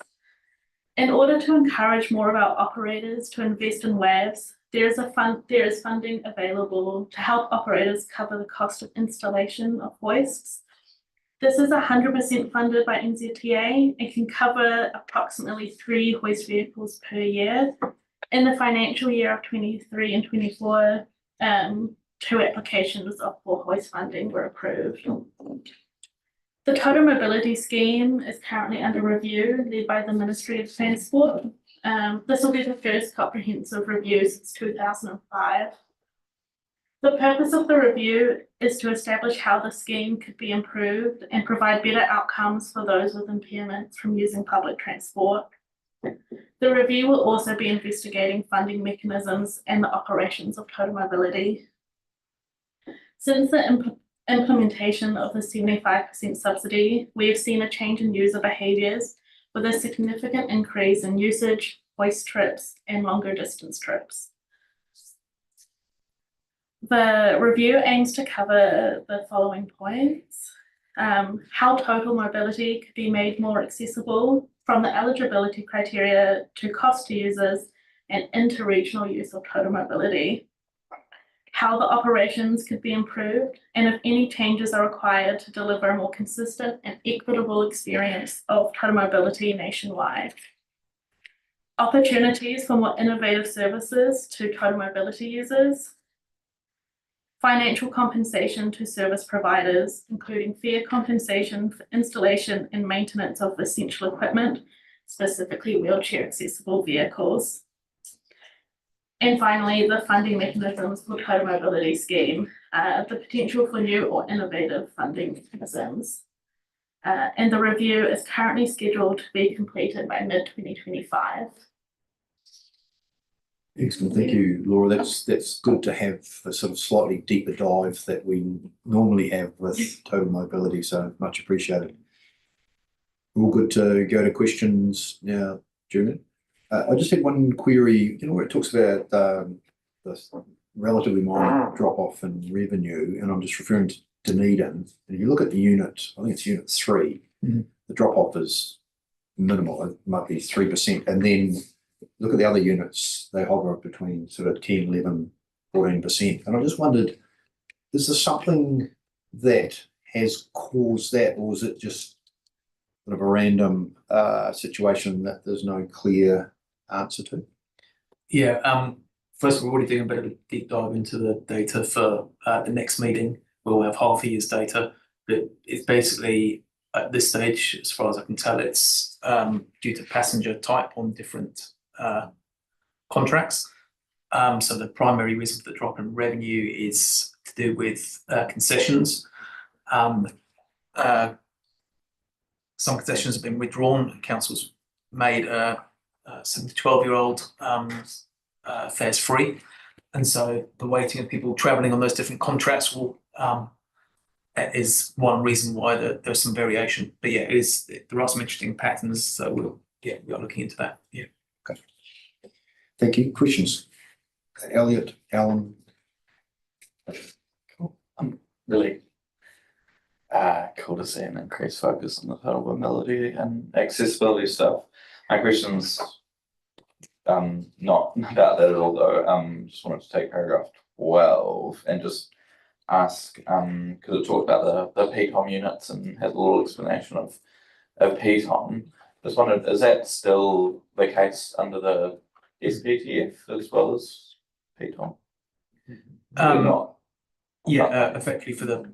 S20: In order to encourage more of our operators to invest in WAVs, there is funding available to help operators cover the cost of installation of hoists. This is 100% funded by NZTA and can cover approximately 3 hoist vehicles per year. In the financial year of 23 and 24, 2 applications of 4 hoist funding were approved. The Total Mobility Scheme is currently under review, led by the Ministry of Transport. This will be the first comprehensive review since 2005. The purpose of the review is to establish how the scheme could be improved and provide better outcomes for those with impairments from using public transport. The review will also be investigating funding mechanisms and the operations of total mobility. Since the implementation of the 75% subsidy, we have seen a change in user behaviours with a significant increase in usage, hoist trips, and longer distance trips. The review aims to cover the following points: how total mobility could be made more accessible, from the eligibility criteria to cost to users and interregional use of total mobility, how the operations could be improved, and if any changes are required to deliver a more consistent and equitable experience of total mobility nationwide. opportunities for more innovative services to total mobility users, financial compensation to service providers, including fair compensation for installation and maintenance of essential equipment, specifically wheelchair accessible vehicles. And finally, the funding mechanisms for total mobility scheme, the potential for new or innovative funding mechanisms. And the review is currently scheduled to be completed by mid-2025.
S1: Excellent, thank you, Laura. That's good to have a sort of slightly deeper dive that we normally have with total mobility, so much appreciated. All good to go to questions now, Julian. I just had one query, where it talks about this relatively minor drop off in revenue, and I'm just referring to Dunedin. And if you look at the unit, I think it's unit 3, the drop off is minimal, it might be 3%, and then look at the other units, they hover between sort of 10, 11, 14%. And I just wondered, is there something that has caused that, or is it just sort of a random situation that there's no clear answer to?
S11: Yeah, first we're already doing a bit of a deep dive into the data for the next meeting. We'll have half a year's data, but it's basically at this stage, as far as I can tell, it's due to passenger type on different contracts. So the primary reason for the drop in revenue is to do with concessions. Some concessions have been withdrawn. Council's made 7 to 12-year-old fares free, and so the weighting of people travelling on those different contracts will is one reason why there's some variation. But yeah, there are some interesting patterns. So we are looking into that. Yeah.
S1: Okay. Thank you. Questions? Elliot, Alan.
S15: Cool. Really cool to see an increased focus on the total mobility and accessibility stuff. My question's not about that at all though. Just wanted to take paragraph 12 and just ask, because it talked about the PTOM units and had a little explanation of PTOM. Just wondered, is that still the case under the SPTF as well as PTOM?
S11: Yeah, effectively for the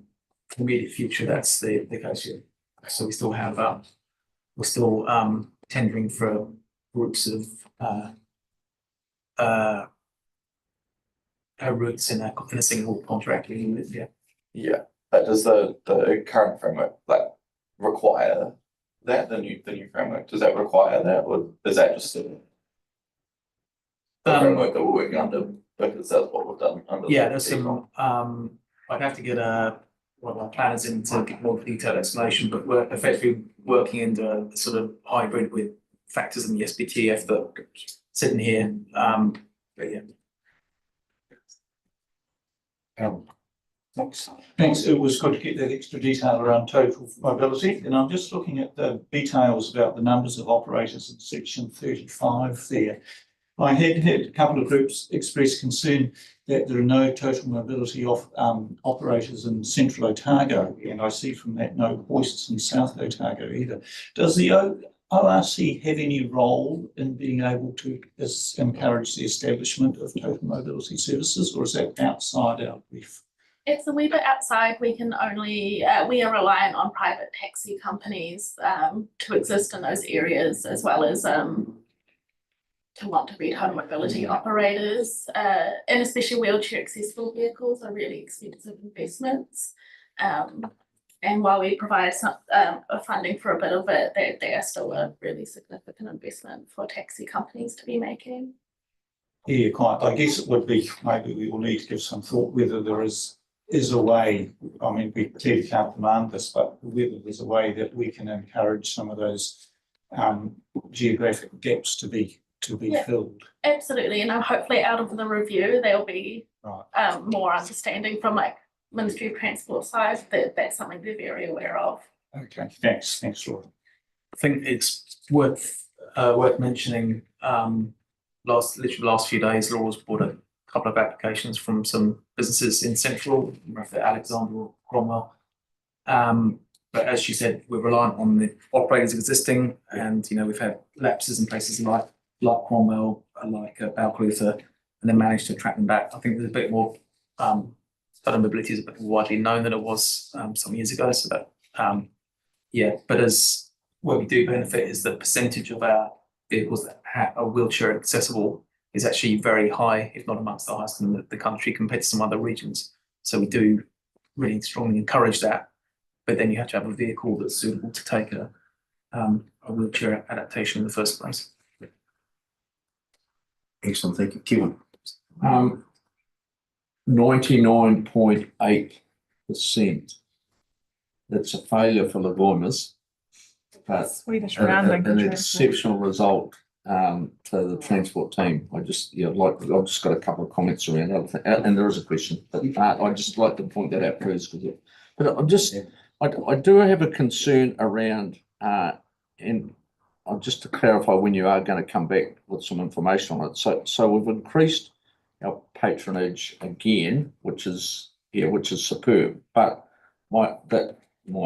S11: immediate future, that's the case. Yeah. So we still have we're still tendering for groups of routes in a single contract unit. Yeah.
S15: Yeah, but does the current framework require that, the new framework, does that require that, or is that just the framework that we're working under, because that's what we've done under?
S11: Yeah, there's some I'd have to get one of our planners in to get more detailed explanation, but we're effectively working in the sort of hybrid with factors in the SPTF that sitting here. But yeah.
S3: Thanks. It was good to get that extra detail around total mobility. And I'm just looking at the details about the numbers of operators in section 35 there. I had a couple of groups express concern that there are no total mobility operators in Central Otago, and I see from that no hoists in South Otago either. Does the ORC have any role in being able to encourage the establishment of total mobility services, or is that outside our brief?
S20: It's a wee bit outside. We can only, we are reliant on private taxi companies to exist in those areas, as well as to want to be total mobility operators, and especially wheelchair accessible vehicles are really expensive investments. And while we provide some funding for a bit of it, they are still a really significant investment for taxi companies to be making.
S3: Yeah, quite. I guess it would be, maybe we will need to give some thought whether there is a way, I mean, we clearly can't demand this, but whether there's a way that we can encourage some of those geographic gaps to be filled.
S20: Absolutely, and hopefully out of the review there'll be more understanding from Ministry of Transport side that that's something they're very aware of.
S3: Okay, thanks, Laura.
S11: I think it's worth mentioning. Literally last few days, Laura's brought a couple of applications from some businesses in Central, Alexander or Cromwell. But as she said, we're reliant on the operators existing, and we've had lapses in places like like Cromwell, like Balclutha, and then managed to attract them back. I think there's a bit more, total mobility is a bit more widely known than it was some years ago. So that, yeah, but as where we do benefit is the percentage of our vehicles that are wheelchair accessible is actually very high, if not amongst the highest in the country compared to some other regions. So we do really strongly encourage that. But then you have to have a vehicle that's suitable to take a wheelchair adaptation in the first place.
S1: Excellent, thank you, Kevin.
S8: 99.8%. That's a failure for Lagoimas, but
S10: Swedish rounding.
S8: an exceptional result to the transport team. I've just got a couple of comments around that, and there is a question, but I just like to point that out first because I do have a concern around and just to clarify when you are going to come back with some information on it. So we've increased our patronage again, which is superb, but my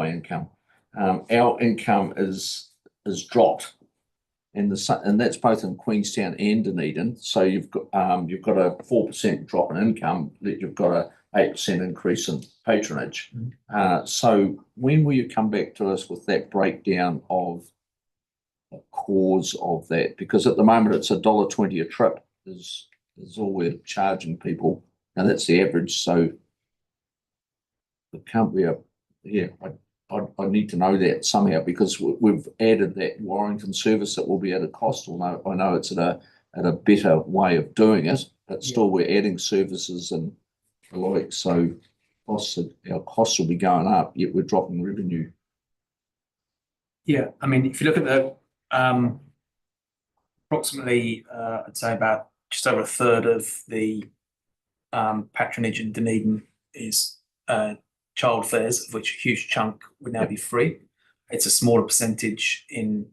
S8: income, our income is dropped, and that's both in Queenstown and Dunedin. So you've got a 4% drop in income, that you've got a 8% increase in patronage. So when will you come back to us with that breakdown of the cause of that? Because at the moment it's $1.20 a trip is all we're charging people, and that's the average. So it can't be I need to know that somehow, because we've added that Warrington service that will be at a cost. Although I know it's at a better way of doing it, but still we're adding services and the like. So our costs will be going up, yet we're dropping revenue.
S11: Yeah, I mean, if you look at the approximately, I'd say about just over a third of the patronage in Dunedin is child fares, of which a huge chunk would now be free. It's a smaller percentage in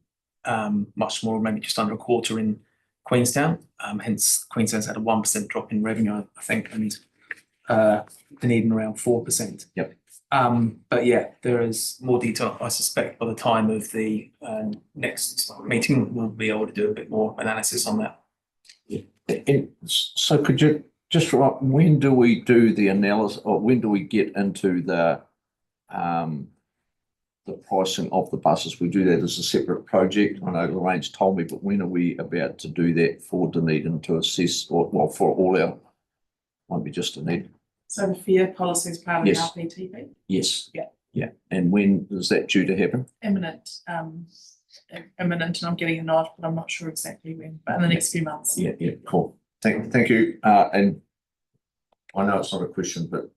S11: much smaller, maybe just under a quarter in Queenstown. Hence, Queenstown's had a 1% drop in revenue, I think, and Dunedin around 4%.
S8: Yep.
S11: But yeah, there is more detail. I suspect by the time of the next meeting, we'll be able to do a bit more analysis on that.
S8: Yeah. And so could you just when do we do the analysis, or when do we get into the pricing of the buses? We do that as a separate project. I know Lorraine's told me, but when are we about to do that for Dunedin to assess, or for all our, won't be just Dunedin?
S10: So the fare policy is part of
S8: Yes.
S10: the RPTP?
S8: Yes.
S10: Yeah.
S8: Yeah. And when is that due to happen?
S10: Imminent, and I'm getting a nod, but I'm not sure exactly when, but in the next few months.
S8: Yeah, cool. Thank you. And I know it's not a question, but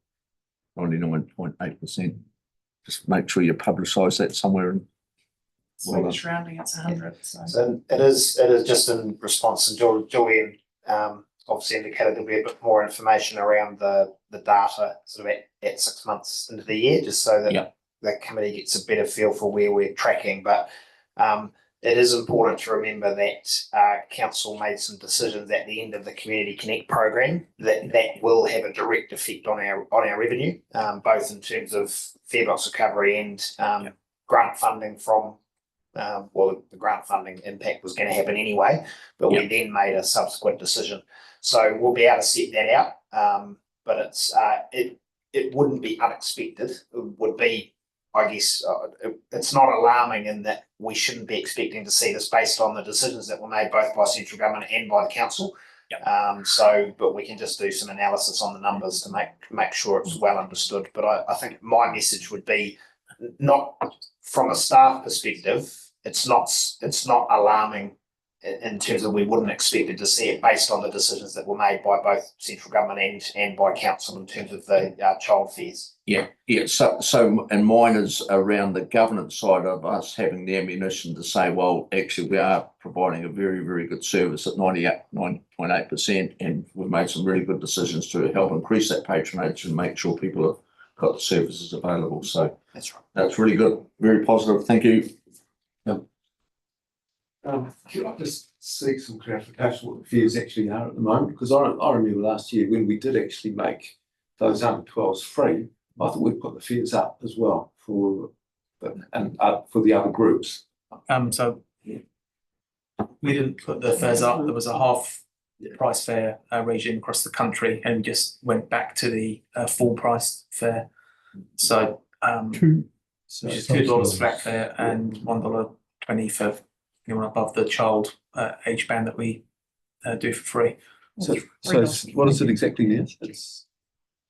S8: 99.8%. Just make sure you publicise that somewhere.
S10: Swedish rounding, it's 100.
S9: So it is just in response, and Julian obviously indicated there'll be a bit more information around the data sort of at 6 months into the year, just so that the committee gets a better feel for where we're tracking. But it is important to remember that council made some decisions at the end of the Community Connect program that will have a direct effect on our revenue, both in terms of fare box recovery and grant funding from. The grant funding impact was going to happen anyway, but we then made a subsequent decision. So we'll be able to set that out, but it wouldn't be unexpected. It would be, I guess, it's not alarming in that we shouldn't be expecting to see this based on the decisions that were made both by central government and by the council. But we can just do some analysis on the numbers to make sure it's well understood. But I think my message would be, not from a staff perspective, it's not alarming in terms of we wouldn't expect to see it based on the decisions that were made by both central government and by council in terms of the child fares.
S8: Yeah. So and mine is around the governance side of us having the ammunition to say, well, actually we are providing a very, very good service at 99.8%, and we've made some really good decisions to help increase that patronage and make sure people have got the services available. So
S9: that's right.
S8: That's really good. Very positive. Thank you.
S5: Can I just seek some clarification what the fares actually are at the moment? Because I remember last year when we did actually make those under 12s free, I thought we'd put the fares up as well for the other groups.
S11: So we didn't put the fares up. There was a half price fare regime across the country, and we just went back to the full price fare. So which is $2 flat fare and $1.20 for anyone above the child age band that we do for free.
S5: So what is it exactly? Yes, it's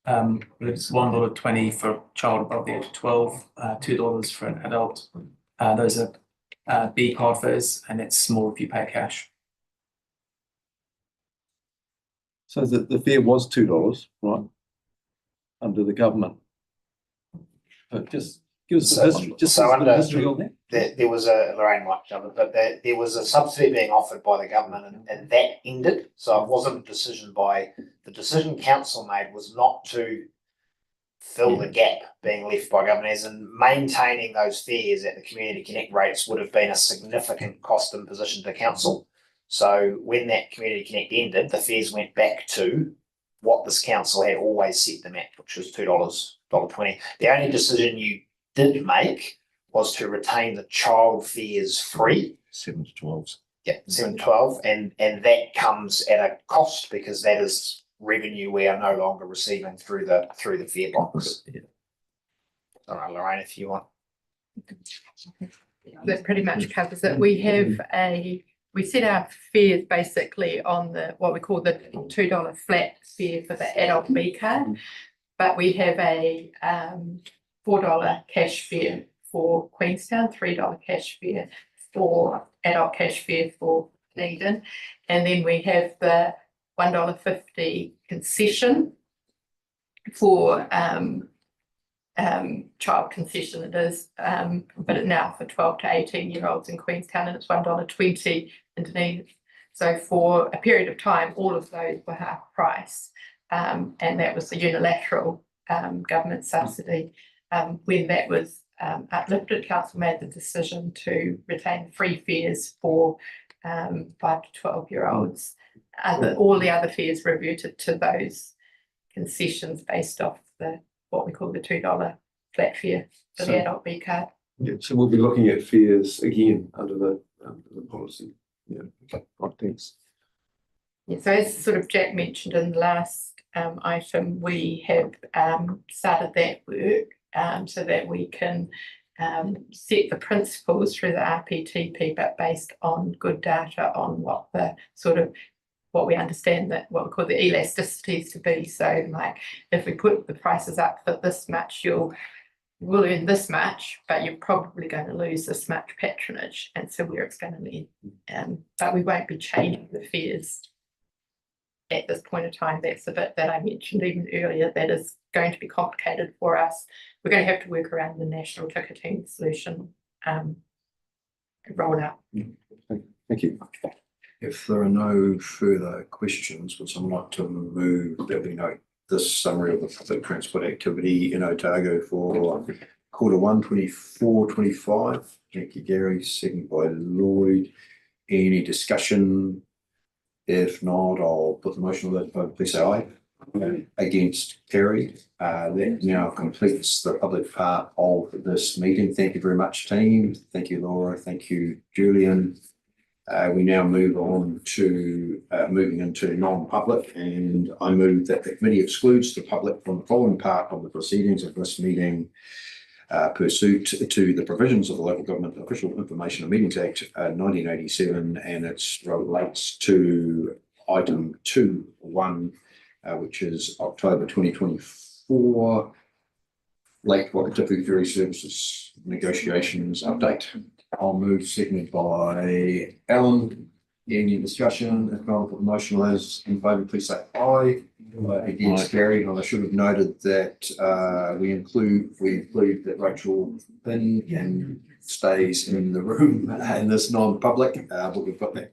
S11: $1.20 for a child above the age of 12, $2 for an adult. Those are B card fares, and it's more if you pay cash.
S5: so the fare was $2, right? Under the government. But just give us the history. Just
S9: So
S5: a
S9: under-
S5: history on that.
S9: There was a, Lorraine might cover, but there was a subsidy being offered by the government and that ended. So it wasn't a decision the decision council made was not to fill the gap being left by government, as in maintaining those fares at the Community Connect rates would have been a significant cost imposition to council. So when that Community Connect ended, the fares went back to what this council had always set them at, which was $2.20. The only decision you did make was to retain the child fares free.
S8: 7 to 12s.
S9: Yeah, 7 to 12, and that comes at a cost because that is revenue we are no longer receiving through the fare box. All right, Lorraine, if you want.
S13: That pretty much covers it. We set our fares basically on what we call the $2 flat fare for the adult B card, but we have a $4 cash fare for Queenstown, $3 cash fare for adult cash fare for Dunedin, and then we have the $1.50 concession for child concession it is, but it now for 12 to 18-year-olds in Queenstown, and it's $1.20 in Dunedin. So for a period of time, all of those were half price, and that was the unilateral government subsidy. When that was uplifted, council made the decision to retain free fares for 5 to 12-year-olds. All the other fares reverted to those concessions based off what we call the $2 flat fare for the adult B card.
S5: Yeah, so we'll be looking at fares again under the policy. Yeah, okay, right, thanks.
S13: Yeah, so as sort of Jack mentioned in the last item, we have started that work so that we can set the principles through the RPTP, but based on good data on what we understand that what we call the elasticities to be. So like if we put the prices up for this much, you'll earn this much, but you're probably going to lose this much patronage. And so where it's going to lead, but we won't be changing the fares at this point in time. That's the bit that I mentioned even earlier that is going to be complicated for us. We're going to have to work around the national ticketing solution rollout.
S5: Thank you.
S1: If there are no further questions, would someone like to move that we note this summary of the public transport activity in Otago for Q1 24-25? Thank you, Gary. Second by Lloyd. Any discussion? If not, I'll put the motion on that. Please say aye. Against, carried. That now completes the public part of this meeting. Thank you very much, team. Thank you, Laura. Thank you, Julian. We now move on to moving into non-public, and I move that the committee excludes the public from the following part of the proceedings of this meeting pursuant to the provisions of the Local Government Official Information and Meetings Act 1987, and it relates to item 2.1, which is October 2024 Lake Wakatipu Ferry Services negotiations update. I'll move seconded by Alan. Any discussion? If not, I'll put the motion as in favour, please say aye. Against, carried. And I should have noted that we include that Rachel Finn stays in the room in this non-public, but we've got that